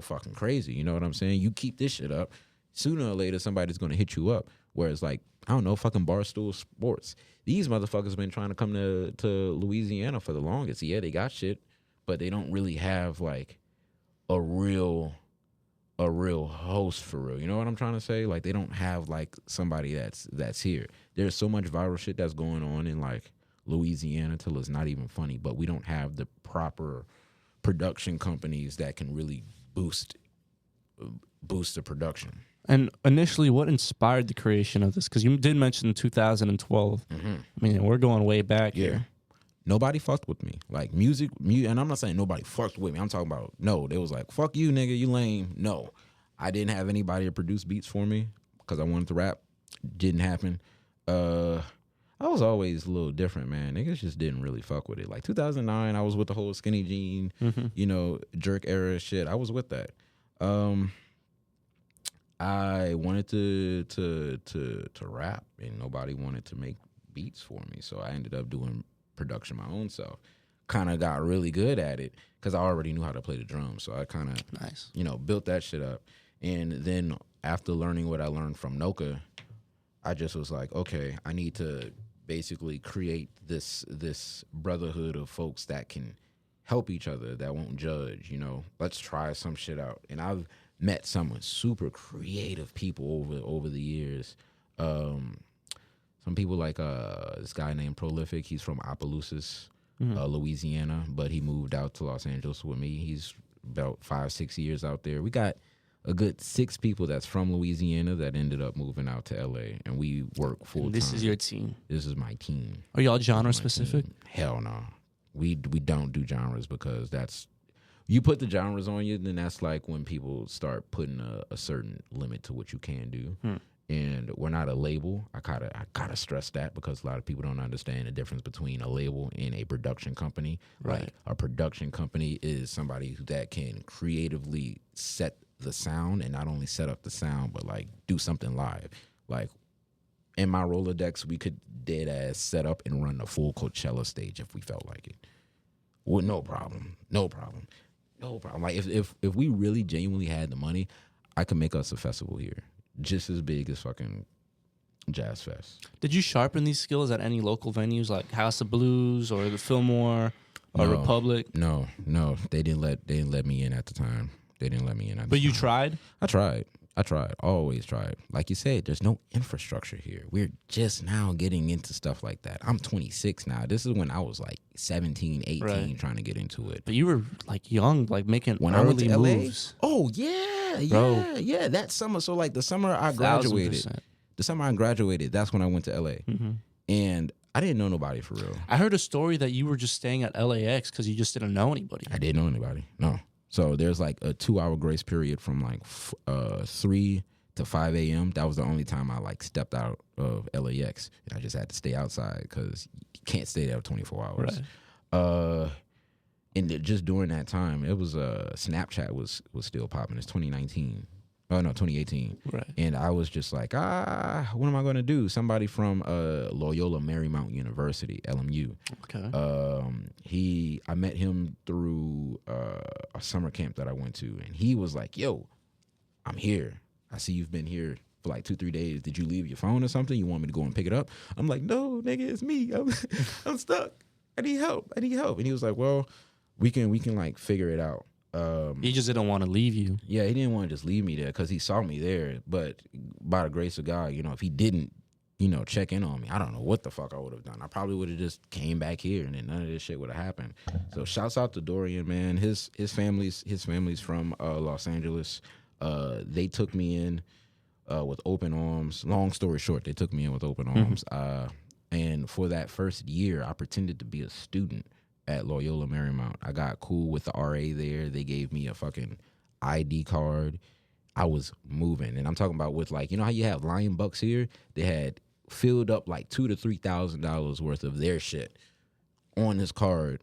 fucking crazy. You know what I'm saying? You keep this shit up, sooner or later somebody's gonna hit you up. Whereas like, I don't know, fucking Barstool Sports. These motherfuckers been trying to come to Louisiana for the longest. Yeah, they got shit, but they don't really have like a real host for real. You know what I'm trying to say? Like, they don't have like somebody that's here. There's so much viral shit that's going on in like Louisiana till it's not even funny, but we don't have the proper production companies that can really boost the production. And initially, what inspired the creation of this? Because you did mention 2012. I mean, we're going way back here. Nobody fucked with me. Like music, and I'm not saying nobody fucked with me. I'm talking about, no, they was like, fuck you, nigga, you lame. No, I didn't have anybody to produce beats for me because I wanted to rap. Didn't happen. I was always a little different, man. Niggas just didn't really fuck with it. Like 2009, I was with the whole skinny jean, jerk era shit. I was with that. I wanted to rap, and nobody wanted to make beats for me. So I ended up doing production my own self. Kind of got really good at it because I already knew how to play the drums. So I kind of, built that shit up. And then after learning what I learned from Noka, I just was like, okay, I need to basically create this brotherhood of folks that can help each other, that won't judge. Let's try some shit out. And I've met some super creative people over the years. Some people like this guy named Prolific. He's from Opelousas, Louisiana, but he moved out to Los Angeles with me. He's about 5-6 years out there. We got a good 6 people that's from Louisiana that ended up moving out to LA, and we work full time. This is your team? This is my team. Are y'all genre specific? Hell no. We don't do genres because that's, you put the genres on you, then that's like when people start putting a certain limit to what you can do. And we're not a label. I gotta stress that because a lot of people don't understand the difference between a label and a production company. Right. Like, a production company is somebody that can creatively set the sound, and not only set up the sound, but like do something live. Like in my Rolodex, we could dead ass set up and run the full Coachella stage if we felt like it. Well, no problem. Like if we really genuinely had the money, I could make us a festival here, just as big as fucking Jazz Fest. Did you sharpen these skills at any local venues like House of Blues or the Fillmore or Republic? No, they didn't let me in at the time. But you tried? I tried. Always tried. Like you said, there's no infrastructure here. We're just now getting into stuff like that. I'm 26 now. This is when I was like 17, 18 trying to get into it. But you were like young, like making when early I went to moves. LA? Oh, yeah. That summer. So like the summer I graduated. 1,000%. The summer I graduated, that's when I went to LA. And I didn't know nobody for real. I heard a story that you were just staying at LAX because you just didn't know anybody. I didn't know anybody. No. So there's like a 2-hour grace period from like 3 to 5 a.m. That was the only time I like stepped out of LAX, and I just had to stay outside because you can't stay there 24 hours. Right. And just during that time, it was Snapchat was still popping. It's 2019. Oh no, 2018. Right. And I was just like, what am I going to do? Somebody from Loyola Marymount University, LMU. Okay. I met him through a summer camp that I went to, and he was like, "Yo, I'm here. I see you've been here for like 2-3 days. Did you leave your phone or something? You want me to go and pick it up?" I'm like, "No, nigga, it's me. I'm stuck. I need help. And he was like, "Well, we can like figure it out." He just didn't want to leave you. Yeah, he didn't want to just leave me there because he saw me there. But by the grace of God, if he didn't, check in on me, I don't know what the fuck I would have done. I probably would have just came back here, and then none of this shit would have happened. So shouts out to Dorian, man. His family's from Los Angeles. They took me in with open arms. Long story short, they took me in with open arms. And for that first year, I pretended to be a student at Loyola Marymount. I got cool with the RA there. They gave me a fucking ID card. I was moving, and I'm talking about with like, how you have Lion Bucks here? They had filled up like $2,000 to $3,000 worth of their shit on this card,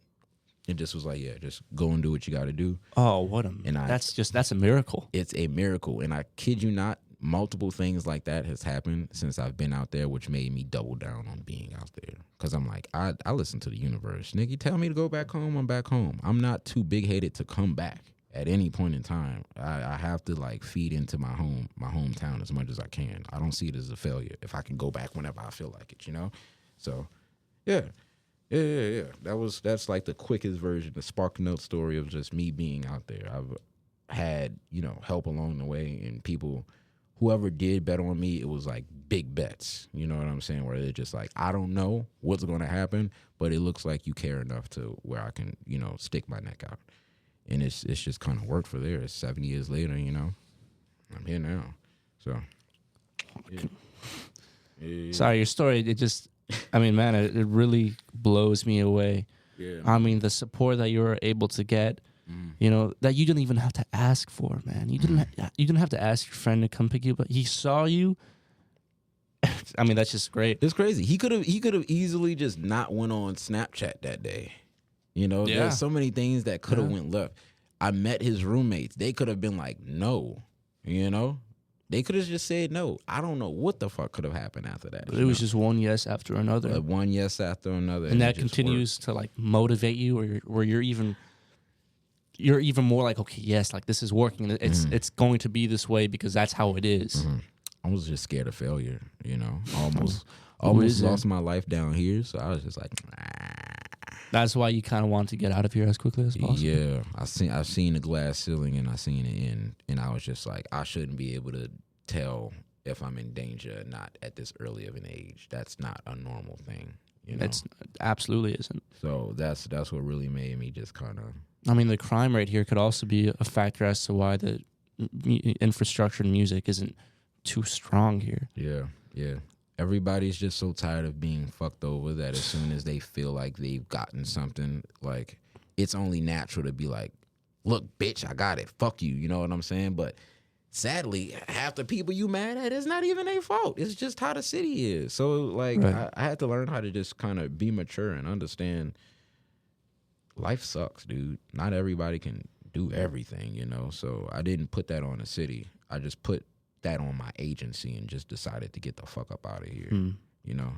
and just was like, yeah, just go and do what you got to do. Oh, that's a miracle. It's a miracle, and I kid you not, multiple things like that has happened since I've been out there, which made me double down on being out there. Because I'm like, I listen to the universe. Nigga, you tell me to go back home, I'm back home. I'm not too big-headed to come back at any point in time. I have to, like, feed into my hometown as much as I can. I don't see it as a failure if I can go back whenever I feel like it, So, yeah. That's like the quickest version, the Spark Note story of just me being out there. I've had, help along the way, and people... Whoever did bet on me, it was like big bets. You know what I'm saying? Where they're just like, I don't know what's going to happen, but it looks like you care enough to where I can, stick my neck out. And it's just kind of worked for there. It's 7 years later, I'm here now. So, yeah. Sorry, your story, man, it really blows me away. Yeah. I mean, the support that you were able to get, that you didn't even have to ask for, man. You didn't have to ask your friend to come pick you up. But he saw you. I mean, that's just great. It's crazy. He could have easily just not went on Snapchat that day. There's so many things that could have went left. I met his roommates. They could have been like, no, They could have just said no. I don't know what the fuck could have happened after that. But it was just one yes after another. One yes after another. And that continues to like motivate you, or you're even more like, okay, yes, like this is working. It's going to be this way because that's how it is. I was just scared of failure, almost lost my life down here. So I was just like, nah. That's why you kind of want to get out of here as quickly as possible. Yeah, I've seen the glass ceiling and I seen the end, and I was just like, I shouldn't be able to tell if I'm in danger or not at this early of an age. That's not a normal thing. It absolutely isn't. So that's what really made me just kind of. I mean, the crime rate here could also be a factor as to why the infrastructure in music isn't too strong here. Yeah. Everybody's just so tired of being fucked over that as soon as they feel like they've gotten something, like, it's only natural to be like, look, bitch, I got it. Fuck you. You know what I'm saying? But sadly, half the people you mad at, it's not even their fault. It's just how the city is. So, like, right. I had to learn how to just kind of be mature and understand life sucks, dude. Not everybody can do everything, So I didn't put that on the city. I just put that on my agency and just decided to get the fuck up out of here.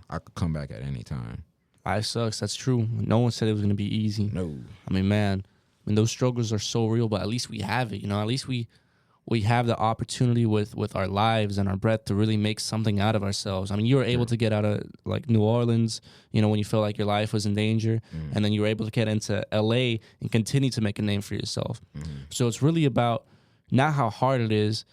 I could come back at any time. Life sucks. That's true. No one said it was going to be easy. No. I mean, man, those struggles are so real, but at least we have it. At least we have the opportunity with our lives and our breath to really make something out of ourselves. I mean, you were able to get out of like New Orleans, when you felt like your life was in danger, and then you were able to get into LA and continue to make a name for yourself. So it's really about not how hard it is,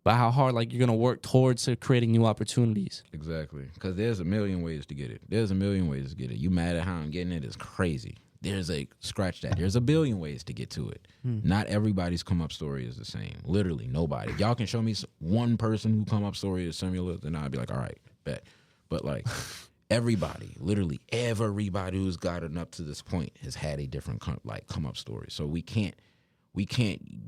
but how hard like you're gonna work towards creating new opportunities. Exactly, because there's a million ways to get it. You mad at how I'm getting it is crazy. There's there's a billion ways to get to it. Not everybody's come up story is the same. Literally nobody. Y'all can show me one person who come up story is similar, then I'd be like, all right, bet. But like everybody, literally everybody who's gotten up to this point has had a different come up story. So we can't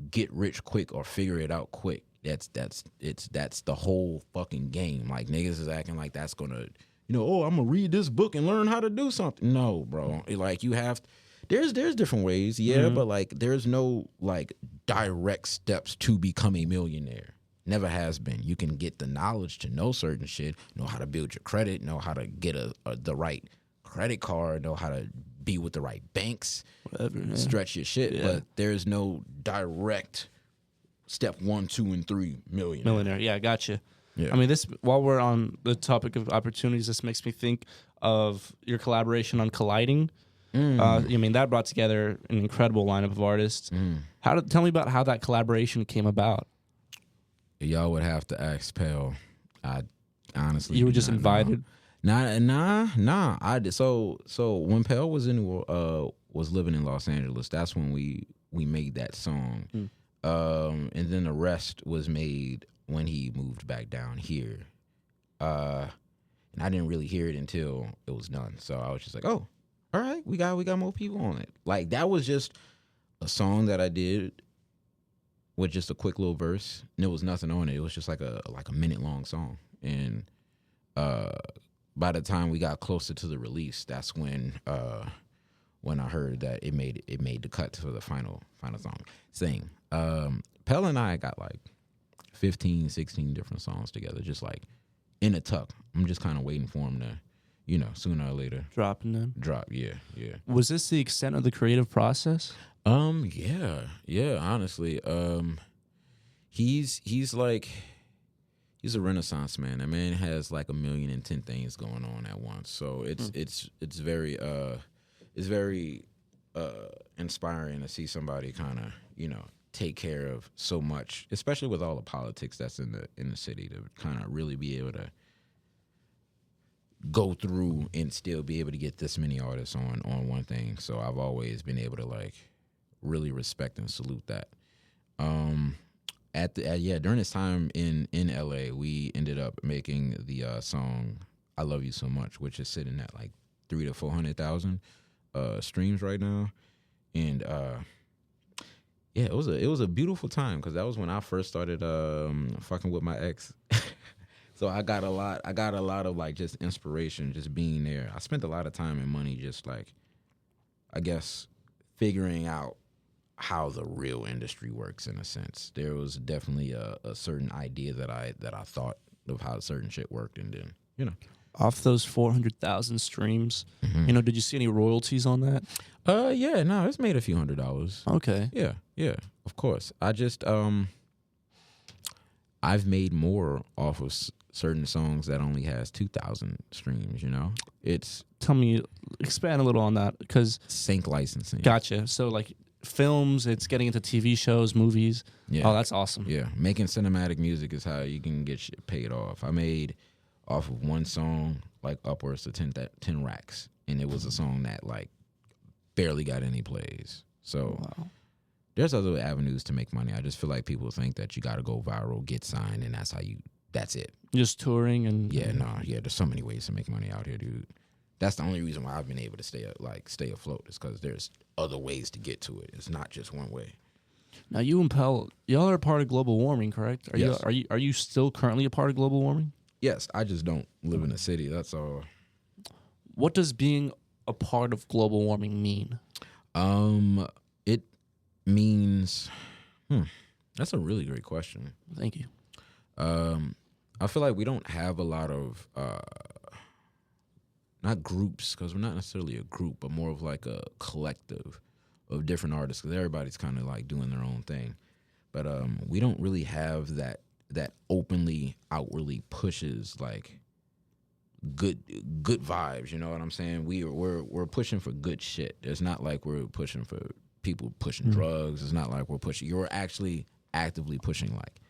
get rich quick or figure it out quick. That's the whole fucking game. Like niggas is acting like that's gonna, oh, I'm gonna read this book and learn how to do something. No, bro. Like you have, there's different ways, yeah, but like there's no like direct steps to become a millionaire. Never has been. You can get the knowledge to know certain shit, know how to build your credit, know how to get the right credit card, know how to be with the right banks, whatever, stretch your shit. But there's no direct step 1, 2, and 3 millionaire. Yeah, gotcha. Yeah. I mean, this, while we're on the topic of opportunities, this makes me think of your collaboration on Colliding. I mean, that brought together an incredible lineup of artists. Tell me about how that collaboration came about. Y'all would have to ask Pell. I honestly, you were just invited. Nah. I did. So when Pell was living in Los Angeles, that's when we made that song. And then the rest was made when he moved back down here. And I didn't really hear it until it was done. So I was just like, oh, all right, we got more people on it. Like that was just a song that I did with just a quick little verse, and there was nothing on it. It was just like a minute long song. And by the time we got closer to the release, that's when I heard that it made the cut for the final song. Thing. Pell and I got like 15, 16 different songs together, just like in a tuck. I'm just kind of waiting for him to, sooner or later Dropping them. drop. Yeah. Was this the extent of the creative process? Yeah. Honestly, he's a Renaissance man. That man has like 1,000,010 things going on at once. So it's very inspiring to see somebody kind of take care of so much, especially with all the politics that's in the city, to kind of really be able to go through and still be able to get this many artists on one thing. So I've always been able to like really respect and salute that. During this time in LA, we ended up making the song "I Love You So Much," which is sitting at like 300,000 to 400,000 streams right now, and it was a beautiful time because that was when I first started fucking with my ex. So I got a lot of like just inspiration just being there. I spent a lot of time and money just like, I guess, figuring out how the real industry works in a sense. There was definitely a certain idea that I thought of how certain shit worked, and then Off those 400,000 streams, did you see any royalties on that? It's made a few $100. Okay. Yeah, of course. I just I've made more off of certain songs that only has 2,000 streams. It's Tell me, expand a little on that, because sync licensing. Gotcha. So like films, it's getting into TV shows, movies. Yeah. Oh, that's awesome. Yeah, making cinematic music is how you can get shit paid off. I made off of one song like upwards to 10 racks, and it was a song that like barely got any plays. So there's other avenues to make money. I just feel like people think that you got to go viral, get signed, and that's it. Just touring and there's so many ways to make money out here, dude. That's the only reason why I've been able to stay afloat, is because there's other ways to get to it. It's not just one way. Now you and Pell, y'all are a part of global warming, correct? Yes. Are you still currently a part of global warming? Yes, I just don't live in a city. That's all. What does being a part of global warming mean? It means, that's a really great question. Thank you. I feel like we don't have a lot of, not groups, because we're not necessarily a group, but more of like a collective of different artists, because everybody's kind of like doing their own thing. But we don't really have that openly, outwardly pushes like good vibes. You know what I'm saying? We're pushing for good shit. It's not like we're pushing for people pushing drugs. It's not like you're actually actively pushing like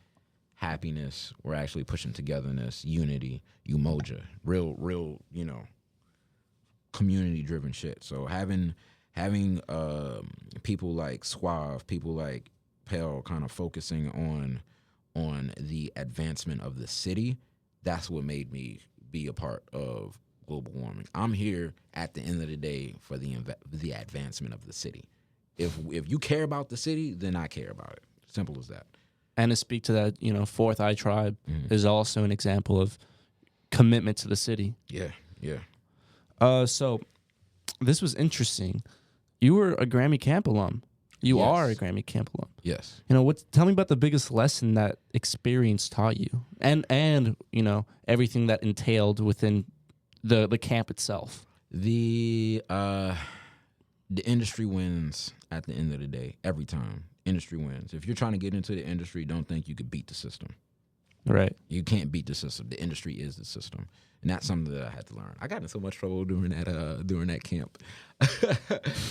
happiness. We're actually pushing togetherness, unity, umoja, real, community driven shit. So having people like Suave, people like Pell kind of focusing on the advancement of the city, that's what made me be a part of global warming. I'm here at the end of the day for the advancement of the city. If you care about the city, then I care about it. Simple as that. And to speak to that, you know, Fourth Eye Tribe is also an example of commitment to the city. Yeah. So this was interesting. You were a Grammy Camp alum. You Yes. are a Grammy Camp alum. Yes. You know, tell me about the biggest lesson that experience taught you, and you know, everything that entailed within the camp itself. The industry wins at the end of the day every time. Industry wins. If you're trying to get into the industry, don't think you could beat the system. Right. You can't beat the system. The industry is the system, and that's something that I had to learn. I got in so much trouble during that camp. I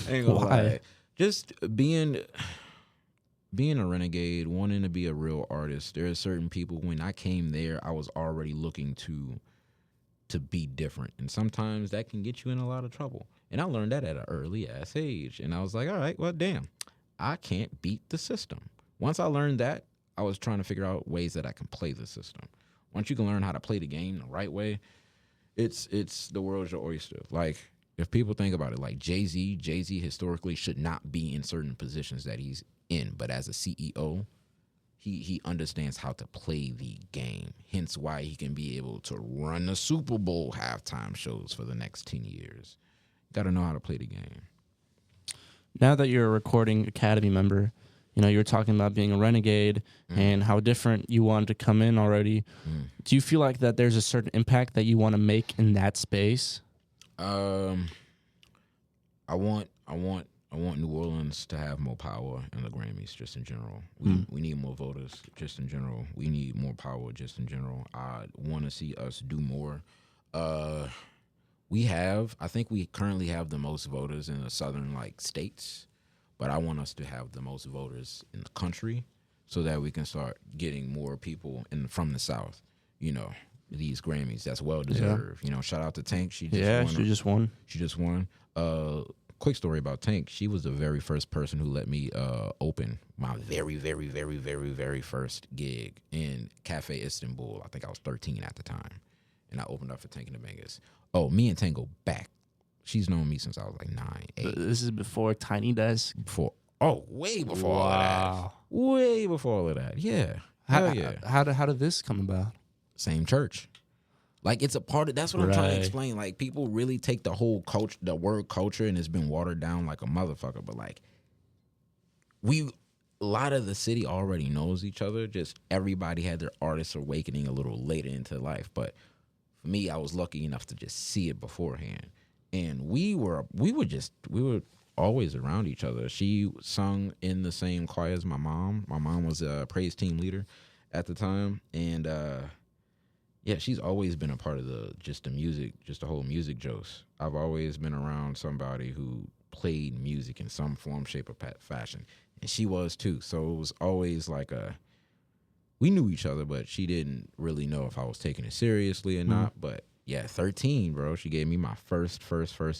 ain't gonna lie. Just being a renegade, wanting to be a real artist. There are certain people, when I came there, I was already looking to be different, and sometimes that can get you in a lot of trouble. And I learned that at an early ass age, and I was like, all right, well, damn, I can't beat the system. Once I learned that, I was trying to figure out ways that I can play the system. Once you can learn how to play the game the right way, it's the world's your oyster. Like, if people think about it, like Jay-Z historically should not be in certain positions that he's in, but as a CEO, he understands how to play the game. Hence why he can be able to run the Super Bowl halftime shows for the next 10 years. Got to know how to play the game. Now that you're a Recording Academy member, you know, you were talking about being a renegade and how different you wanted to come in already. Do you feel like that there's a certain impact that you want to make in that space? I want New Orleans to have more power in the Grammys, just in general. We need more voters, just in general. We need more power, just in general. I want to see us do more. I think we currently have the most voters in the southern states, but I want us to have the most voters in the country so that we can start getting more people from the South. You know, these Grammys, that's well deserved. You know, shout out to Tank. She just won. She just won. Quick story about Tank. She was the very first person who let me open my very, very, very, very, very first gig in Cafe Istanbul. I think I was 13 at the time, and I opened up for Tank and The Bangas. Oh, me and Tank go back. She's known me since I was like 9, 8. This is before Tiny Desk? Way before all of that. Way before all of that. Yeah. Hell yeah. How did this come about? Same church. Like, it's a part of, that's what I'm trying to explain. Like, people really take the whole culture, the word culture, and it's been watered down like a motherfucker. But like, a lot of the city already knows each other. Just everybody had their artist awakening a little later into life. But for me, I was lucky enough to just see it beforehand. And we were always around each other. She sung in the same choir as my mom. My mom was a praise team leader at the time. And yeah, she's always been a part of the whole music jokes. I've always been around somebody who played music in some form, shape, or fashion. And she was too. So it was always like we knew each other, but she didn't really know if I was taking it seriously or not. But yeah, 13, bro. She gave me my first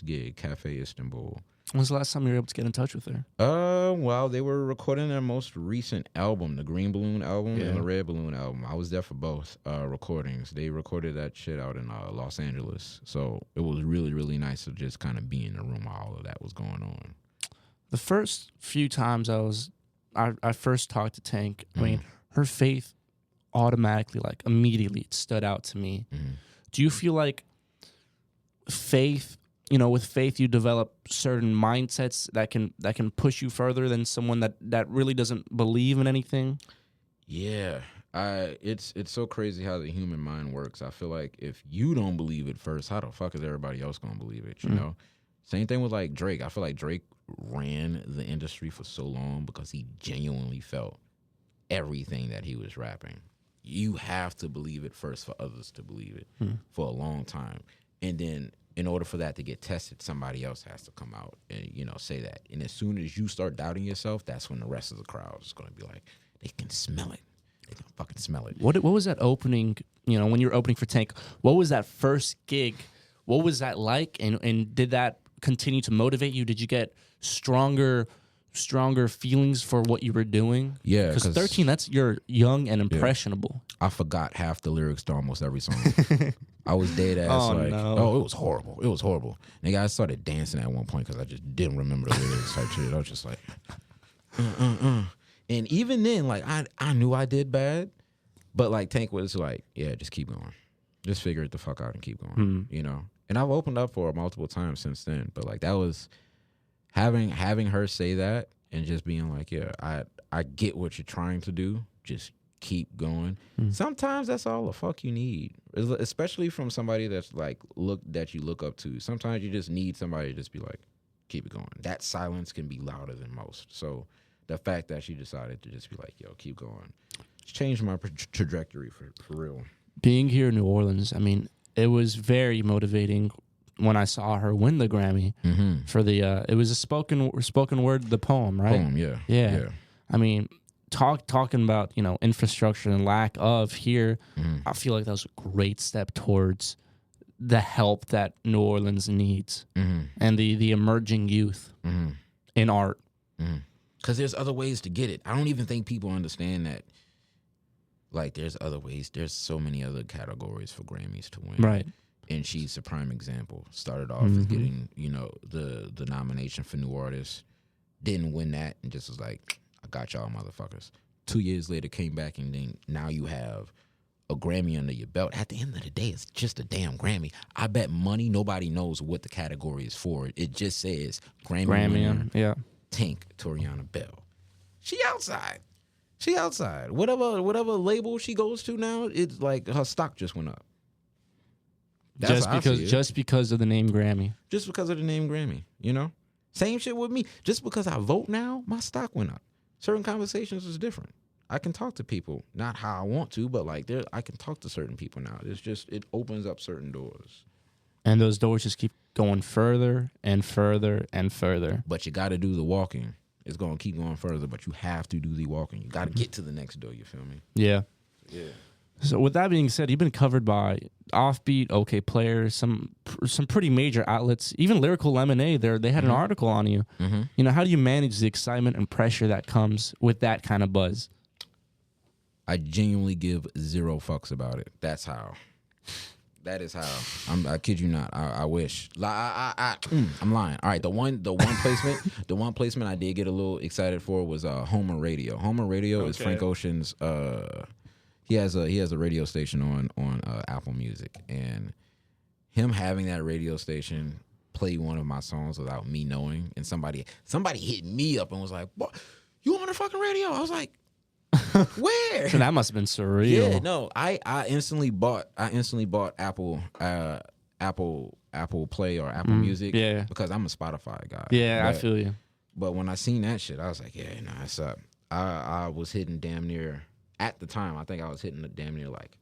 gig, Cafe Istanbul. When was the last time you were able to get in touch with her? Well, they were recording their most recent album, the Green Balloon album and the Red Balloon album. I was there for both recordings. They recorded that shit out in Los Angeles. So it was really, really nice to just kind of be in the room while all of that was going on. The first few times I first talked to Tank, I mean, her faith automatically, immediately stood out to me. Do you feel like faith, with faith you develop certain mindsets that can push you further than someone that really doesn't believe in anything? Yeah. It's so crazy how the human mind works. I feel like if you don't believe it first, how the fuck is everybody else gonna believe it, you know? Same thing with Drake. I feel like Drake ran the industry for so long because he genuinely felt everything that he was rapping. You have to believe it first for others to believe it for a long time. And then in order for that to get tested, somebody else has to come out and, say that. And as soon as you start doubting yourself, that's when the rest of the crowd is going to be like, they can smell it. They can fucking smell it. What was that opening, when you were opening for Tank, what was that first gig? What was that like? And did that continue to motivate you? Did you get stronger feelings for what you were doing? Yeah. Because 13, you're young and impressionable. I forgot half the lyrics to almost every song. I was dead ass it was horrible. It was horrible. Nigga, I started dancing at one point because I just didn't remember the lyrics type shit. I was just like, And even then, like I knew I did bad, but like Tank was like, yeah, just keep going. Just figure it the fuck out and keep going. You know? And I've opened up for her multiple times since then. But like that was having her say that and just being like, yeah, I get what you're trying to do. Just keep going. Sometimes that's all the fuck you need. Especially from somebody that's like that you look up to. Sometimes you just need somebody to just be like, keep it going. That silence can be louder than most. So the fact that she decided to just be like, yo, keep going, it's changed my trajectory for real. Being here in New Orleans, I mean, it was very motivating when I saw her win the Grammy for the. It was a spoken word, the poem, right? Poem, yeah. I mean, talking about infrastructure and lack of here. I feel like that was a great step towards the help that New Orleans needs and the emerging youth in art. Because there's other ways to get it. I don't even think people understand that. Like, there's other ways. There's so many other categories for Grammys to win. Right. And she's a prime example. Started off as getting, the nomination for New Artist. Didn't win that and just was like, I got y'all motherfuckers. 2 years later, came back and then now you have a Grammy under your belt. At the end of the day, it's just a damn Grammy. I bet money nobody knows what the category is for. It just says Grammy winner, yeah. Tank Toriana Bell. She outside. Whatever label she goes to now, it's like her stock just went up. That's Just because of the name Grammy. Just because of the name Grammy, Same shit with me. Just because I vote now, my stock went up. Certain conversations is different. I can talk to people, not how I want to, but like I can talk to certain people now. It opens up certain doors. And those doors just keep going further and further and further. But you got to do the walking. It's going to keep going further, but you have to do the walking. You got to get to the next door, you feel me? Yeah. Yeah. So with that being said, you've been covered by Offbeat, OK Players, some pretty major outlets, even Lyrical Lemonade. They had an article on you. How do you manage the excitement and pressure that comes with that kind of buzz? I genuinely give zero fucks about it. That's how. That is how. I kid you not. I wish. I'm lying. All right. The one placement I did get a little excited for was Homer Radio. Homer Radio is Frank Ocean's. He has a radio station on Apple Music, and him having that radio station play one of my songs without me knowing, and somebody hit me up and was like, "What? You on the fucking radio?" I was like, where? So that must have been surreal. Yeah, no, I instantly bought Apple Play or Apple Music because I'm a Spotify guy. Yeah, I feel you. But when I seen that shit, I was like, yeah, nah, it's up. I was hitting damn near at the time. I think I was hitting damn near like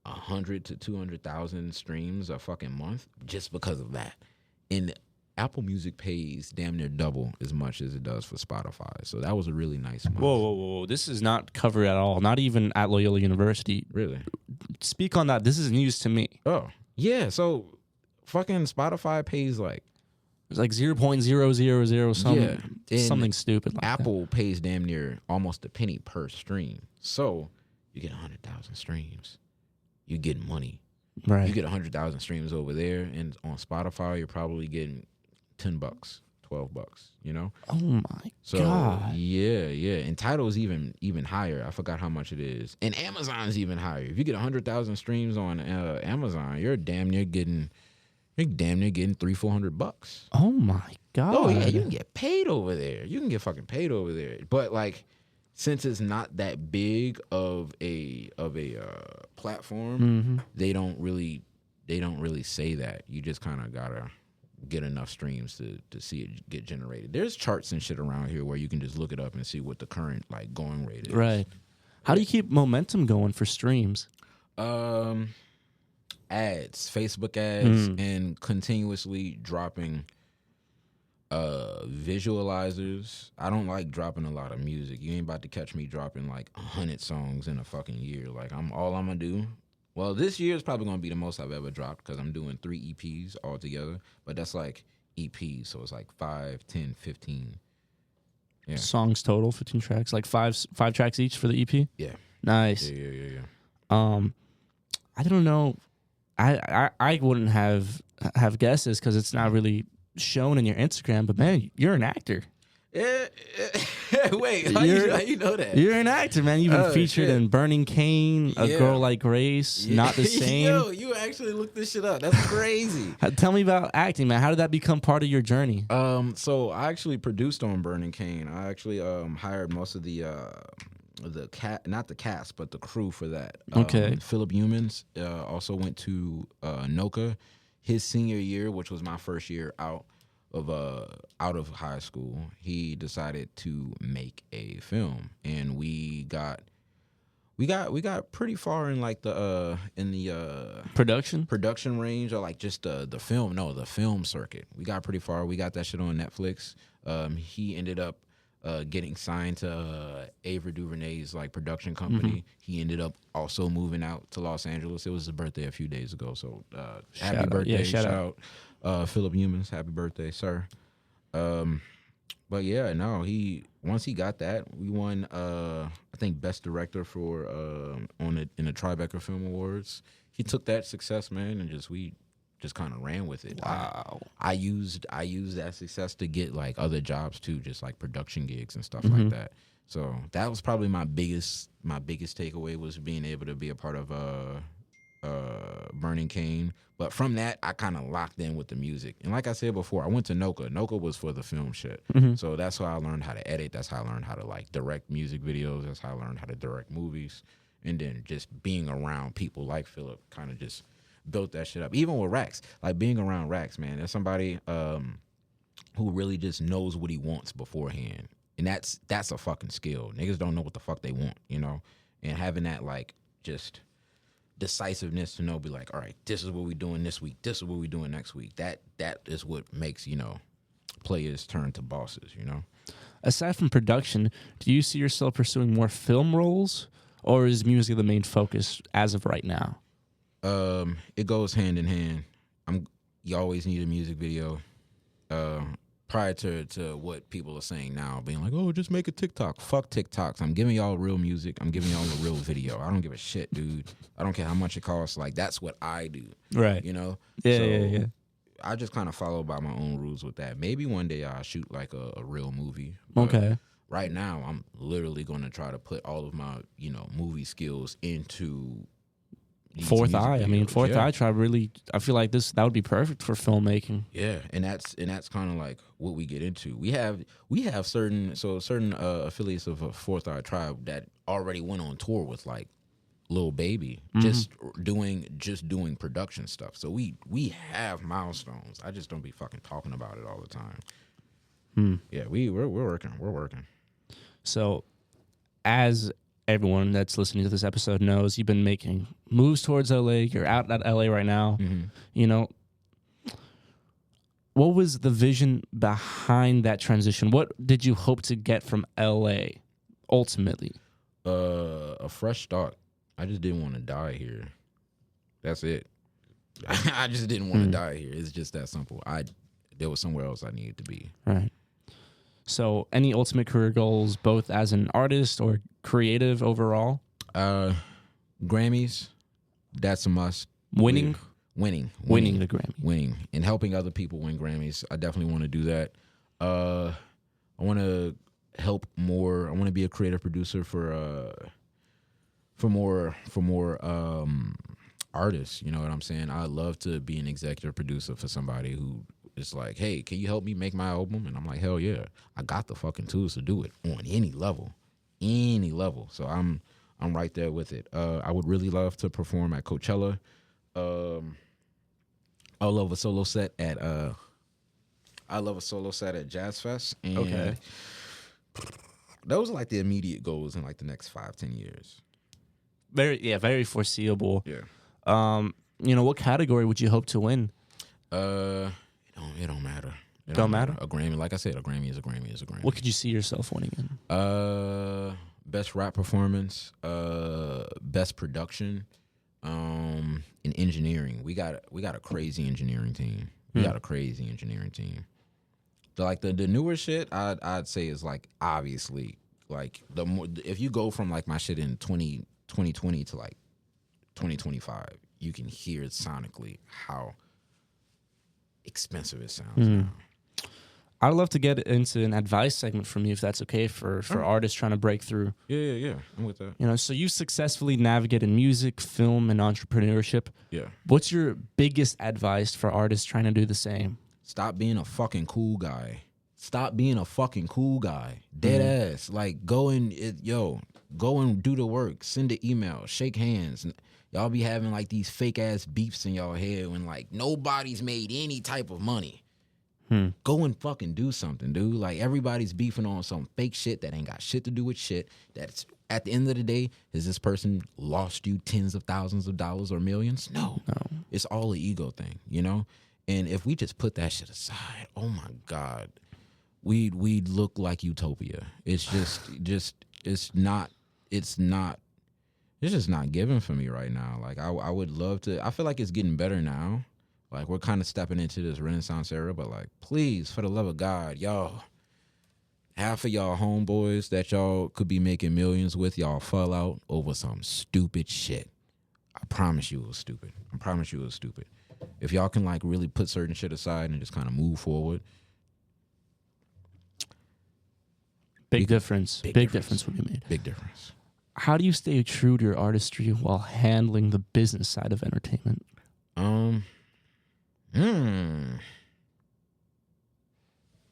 100 to 200,000 streams a fucking month just because of that. And Apple Music pays damn near double as much as it does for Spotify. So that was a really nice month. Whoa. This is not covered at all. Not even at Loyola University. Really? Speak on that. This is news to me. Oh, yeah. So fucking Spotify pays like... It's like 0.000 something stupid like Apple pays damn near almost a penny per stream. So you get 100,000 streams. You get money. Right. You get 100,000 streams over there, and on Spotify, you're probably getting $10, $12, Oh my so, God. Yeah. And Tidal is even higher. I forgot how much it is. And Amazon's even higher. If you get 100,000 streams on Amazon, you're damn near getting $300-400. Oh my God. Oh yeah, you can get paid over there. You can get fucking paid over there. But like, since it's not that big of a platform, they don't really say that. You just kind of gotta get enough streams to see it get generated. There's charts and shit around here where you can just look it up and see what the current like going rate is. Right. How do you keep momentum going for streams? Ads, Facebook ads, and continuously dropping visualizers. I don't like dropping a lot of music. You ain't about to catch me dropping like 100 songs in a fucking year. Like I'm gonna do. Well, this year is probably gonna be the most I've ever dropped because I'm doing 3 EPs all together. But that's like EPs, so it's like 5, 10, 15. Yeah. Songs total, 15 tracks, like five tracks each for the EP. Yeah. Nice. Yeah. I don't know. I wouldn't have guesses because it's not really shown in your Instagram. But man, you're an actor. Wait, how you know that? You're an actor, man. You've been featured in Burning Cane, A Girl Like Grace, Not the Same. Yo, you actually looked this shit up. That's crazy. Tell me about acting, man. How did that become part of your journey? So I actually produced on Burning Cane. I actually hired most of the not the cast, but the crew for that. Okay. Philip Humans also went to NOCA his senior year, which was my first year out of high school. He decided to make a film, and we got pretty far in like the production range, or like just the film circuit. We got pretty far. We got that shit on Netflix. He ended up getting signed to Ava DuVernay's like production company. Mm-hmm. He ended up also moving out to Los Angeles. It was his birthday a few days ago, so happy out. birthday! Yeah, shout out. Philip Humans, happy birthday, sir. But yeah, no, once he got that, we won I think best director for in the Tribeca Film Awards. He took that success, man, and we just kind of ran with it. Wow. I used that success to get like other jobs too, just like production gigs and stuff Mm-hmm. like that. So that was probably my biggest takeaway, was being able to be a part of Burning Cane. But from that, I kind of locked in with the music. And like I said before, I went to NOCA. NOCA was for the film shit. Mm-hmm. So that's how I learned how to edit. That's how I learned how to like direct music videos. That's how I learned how to direct movies. And then just being around people like Philip kind of just built that shit up. Even with Rax, like being around Rax, man, there's somebody who really just knows what he wants beforehand. And that's a fucking skill. Niggas don't know what the fuck they want, you know? And having that like just decisiveness to know, be like, all right, this is what we're doing this week, this is what we're doing next week. That is what makes, players turn to bosses, Aside from production, do you see yourself pursuing more film roles, or is music the main focus as of right now? It goes hand in hand. You always need a music video. Prior to what people are saying now, being like, oh, just make a TikTok. Fuck TikToks. I'm giving y'all real music. I'm giving y'all a real video. I don't give a shit, dude. I don't care how much it costs. Like, that's what I do. Right. Yeah. I just kind of follow by my own rules with that. Maybe one day I'll shoot like a real movie. But Okay. Right now, I'm literally going to try to put all of my, movie skills into Fourth Eye. I mean, Fourth yeah. Eye tribe really. I feel like that would be perfect for filmmaking. Yeah, and that's kind of like what we get into. We have certain affiliates of a Fourth Eye tribe that already went on tour with like Lil Baby, just doing production stuff. So we have milestones. I just don't be fucking talking about it all the time. Yeah, we're working. So, as everyone that's listening to this episode knows, you've been making moves towards LA. You're out at LA right now. Mm-hmm. What was the vision behind that transition? What did you hope to get from LA ultimately? A fresh start. I just didn't want to die here. That's it. I just didn't want to die here. It's just that simple. There was somewhere else I needed to be. Right. So, any ultimate career goals, both as an artist or creative overall? Grammys, that's a must. Winning Winning the Grammy. Winning and helping other people win Grammys. I definitely want to do that. I want to help more. I want to be a creative producer for more artists. You know what I'm saying? I'd love to be an executive producer for somebody who is like, hey, can you help me make my album? And I'm like, hell yeah, I got the fucking tools to do it on any level. So I'm right there with it. I would really love to perform at Coachella. I love a solo set at Jazz Fest. And Okay. those are like the immediate goals in like the next 5-10 years. Very foreseeable. Yeah. What category would you hope to win? It don't matter. Don't matter? A Grammy, like I said, a Grammy is a Grammy is a Grammy. What could you see yourself winning in? Best rap performance, best production, and engineering. We got a crazy engineering team. The newer shit, I'd say is like obviously like the more, if you go from like my shit in 2020 to like 2025, you can hear it sonically how expensive it sounds now. I'd love to get into an advice segment from you, if that's okay, for artists trying to break through. Yeah. I'm with that. You know, so you successfully navigated music, film, and entrepreneurship. Yeah. What's your biggest advice for artists trying to do the same? Stop being a fucking cool guy. Stop being a fucking cool guy. Dead ass. Like, go and do the work. Send an email. Shake hands. Y'all be having like these fake ass beefs in y'all head when like nobody's made any type of money. Go and fucking do something, dude. Like, everybody's beefing on some fake shit that ain't got shit to do with shit. That's at the end of the day, has this person lost you tens of thousands of dollars or millions? No. It's all an ego thing, you know? And if we just put that shit aside, oh my God, we'd look like utopia. It's just it's just not given for me right now. Like, I would love to. I feel like it's getting better now. Like, we're kind of stepping into this Renaissance era, but like, please, for the love of God, y'all, half of y'all homeboys that y'all could be making millions with, y'all fell out over some stupid shit. I promise you it was stupid. If y'all can like really put certain shit aside and just kind of move forward. Big difference will be made. Big difference. How do you stay true to your artistry while handling the business side of entertainment?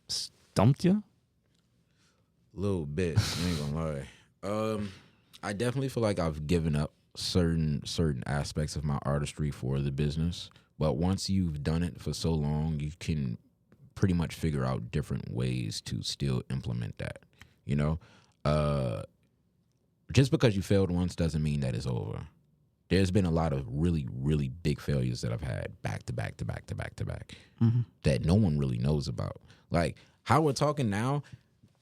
Stumped you? Little bit. I ain't gonna lie. I definitely feel like I've given up certain aspects of my artistry for the business. But once you've done it for so long, you can pretty much figure out different ways to still implement that. You know? Just because you failed once doesn't mean that it's over. There's been a lot of really, really big failures that I've had back to back that no one really knows about. Like, how we're talking now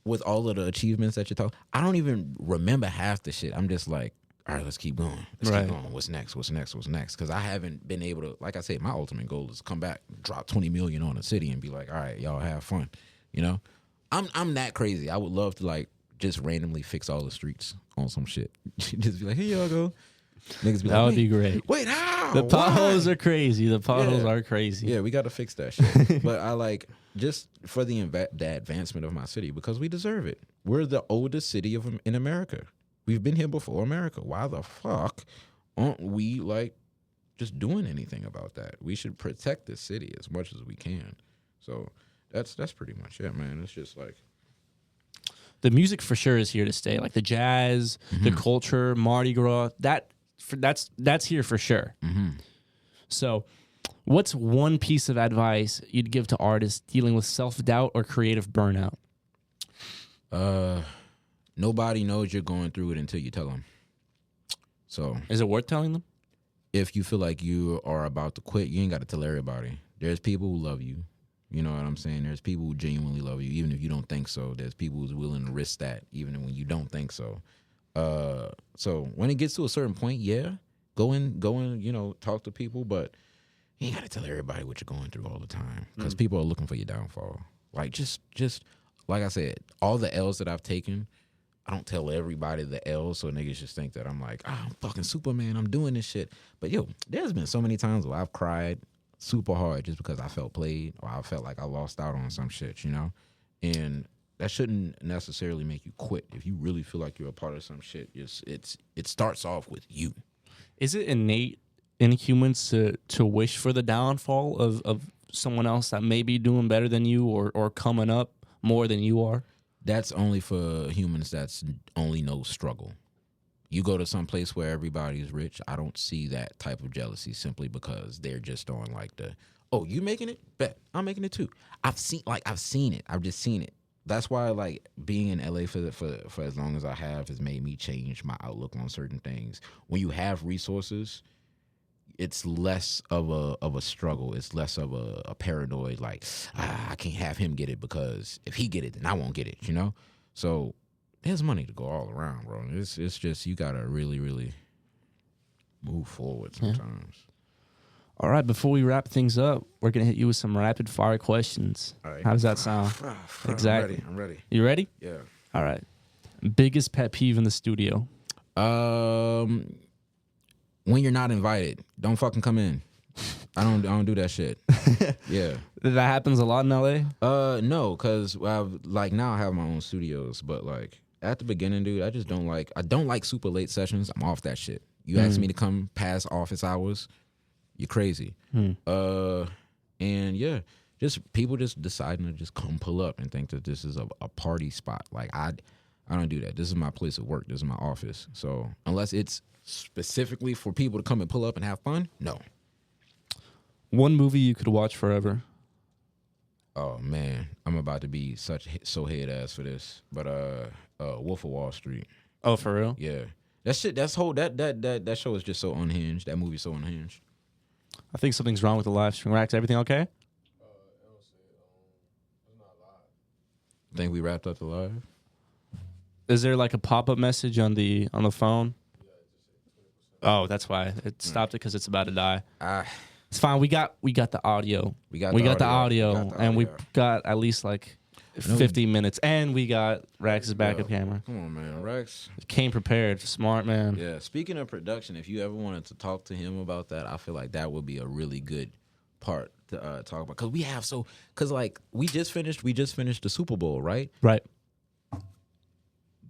with all of the achievements that you're talking, I don't even remember half the shit. I'm just like, all right, let's keep going. Keep going. What's next? Because I haven't been able to, like I said, my ultimate goal is to come back, drop 20 million on a city and be like, all right, y'all have fun. You know? I'm that crazy. I would love to like just randomly fix all the streets on some shit. Just be like, here y'all go. Niggas be That like, would be great. Wait, how? The potholes Why? are crazy. The potholes are crazy. Yeah, we got to fix that shit. But I like, just for the advancement of my city, because we deserve it. We're the oldest city in America. We've been here before America. Why the fuck aren't we like just doing anything about that? We should protect this city as much as we can. So that's pretty much it, man. It's just like, the music for sure is here to stay. Like the jazz, the culture, Mardi Gras, that's here for sure. So what's one piece of advice you'd give to artists dealing with self-doubt or creative burnout? Nobody knows you're going through it until you tell them. So is it worth telling them? If you feel like you are about to quit, you ain't got to tell everybody. There's people who love you. You know what I'm saying? There's people who genuinely love you, even if you don't think so. There's people who's willing to risk that, even when you don't think so. So when it gets to a certain point, yeah, go and you know, talk to people, but you ain't got to tell everybody what you're going through all the time, because people are looking for your downfall. Like, just like I said, all the L's that I've taken, I don't tell everybody the L's, so niggas just think that I'm like, I'm fucking Superman, I'm doing this shit. But yo, there's been so many times where I've cried super hard just because I felt played, or I felt like I lost out on some shit, you know? And that shouldn't necessarily make you quit. If you really feel like you're a part of some shit, it starts off with you. Is it innate in humans to wish for the downfall of someone else that may be doing better than you or coming up more than you are? That's only for humans that's only know struggle. You go to some place where everybody's rich, I don't see that type of jealousy simply because they're just on like oh, you making it? Bet. I'm making it too. I've seen it. I've just seen it. That's why like being in LA for as long as I have has made me change my outlook on certain things. When you have resources, it's less of a struggle. It's less of a paranoid like, I can't have him get it because if he get it, then I won't get it, you know? So there's money to go all around, bro. It's just you gotta really, really move forward sometimes. All right, before we wrap things up, we're gonna hit you with some rapid fire questions. All right. How does that sound? Exactly. I'm ready. You ready? Yeah. All right. Biggest pet peeve in the studio? When you're not invited, don't fucking come in. I don't do that shit. Yeah. That happens a lot in LA. No, because now I have my own studios, but like at the beginning, dude, I don't like super late sessions. I'm off that shit. You ask me to come past office hours, you're crazy. And yeah, just people just deciding to just come pull up and think that this is a party spot. Like I don't do that. This is my place of work. This is my office. So unless it's specifically for people to come and pull up and have fun, no. One movie you could watch forever. Oh man, I'm about to be so head ass for this, but Wolf of Wall Street. Oh, for real? Yeah, that shit. That show is just so unhinged. That movie's so unhinged. I think something's wrong with the live stream. Rax, everything okay? I think we wrapped up the live. Is there like a pop-up message on the phone? Oh, that's why it stopped it because it's about to die. It's fine. We got the audio. We got the audio, and we got at least like 50 minutes, and we got Rax's backup camera. Come on, man, Rax came prepared. Smart man. Yeah. Speaking of production, if you ever wanted to talk to him about that, I feel like that would be a really good part to talk about because we just finished the Super Bowl, right? Right.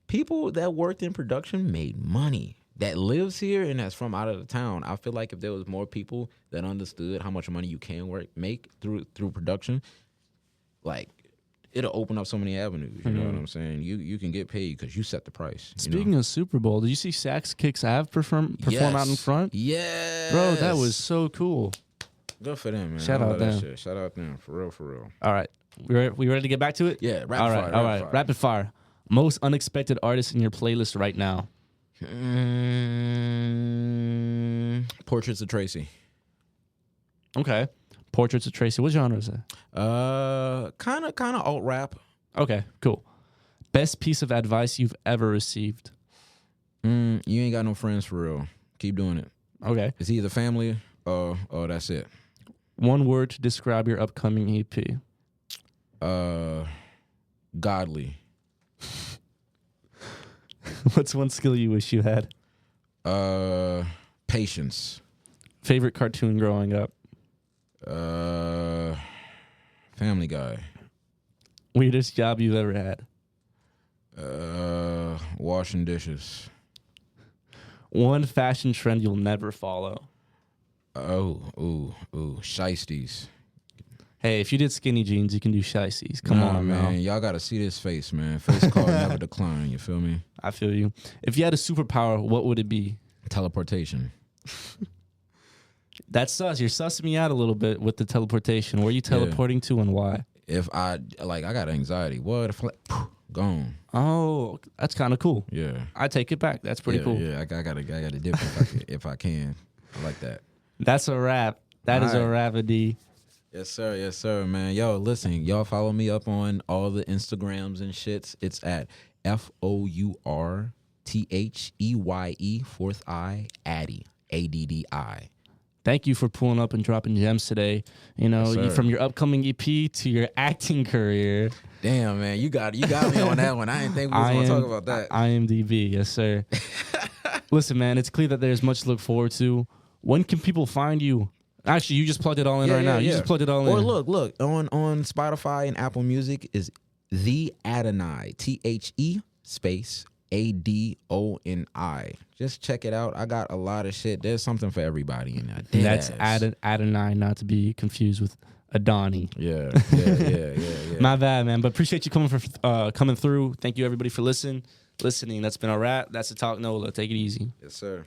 People that worked in production made money. That lives here and that's from out of the town. I feel like if there was more people that understood how much money you can make through production, like it'll open up so many avenues. You know what I'm saying? You can get paid because you set the price. Speaking of Super Bowl, did you see Sax Kicks Ave perform out in front? Yeah, bro, that was so cool. Good for them, man. Shout out them. Shout out them for real. All right, we ready to get back to it? Yeah, rapid fire. Rapid fire. Most unexpected artist in your playlist right now. Portraits of Tracy. Okay. Portraits of Tracy. What genre is it? Kind of alt rap. Okay, cool. Best piece of advice you've ever received? You ain't got no friends for real. Keep doing it. Okay. It's either family or that's it. One word to describe your upcoming EP. Godly. What's one skill you wish you had? Patience. Favorite cartoon growing up? Family Guy. Weirdest job you've ever had? Washing dishes. One fashion trend you'll never follow? Shiesties. Hey, if you did skinny jeans, you can do shiesties. Come on, man. now. Y'all got to see this face, man. Face card never decline. You feel me? I feel you. If you had a superpower, what would it be? Teleportation. That's sus. You're sussing me out a little bit with the teleportation. Where are you teleporting to and why? If I got anxiety. What if gone? Oh, that's kind of cool. Yeah, I take it back. That's pretty cool. Yeah, I gotta dip if I can. I like that. That's a wrap. That is a rap-a-d. Yes, sir, man. Yo, listen, y'all follow me up on all the Instagrams and shits. It's at FOURTHEYE 4th I Addy ADDI. Thank you for pulling up and dropping gems today. You know, Yes, from your upcoming EP to your acting career. Damn, man, you got me on that one. I didn't think we was gonna talk about that. IMDb, yes, sir. Listen, man, it's clear that there's much to look forward to. When can people find you? Actually, you just plugged it all in now. You just plugged it all in. Or look on Spotify and Apple Music is The Adoni, THE space ADONI. Just check it out. I got a lot of shit. There's something for everybody in there. That's Adoni, not to be confused with Adoni. Yeah. My bad, man. But appreciate you coming through. Thank you, everybody, for listening. That's been a wrap. That's the Talk NOLA. Take it easy. Yes, sir.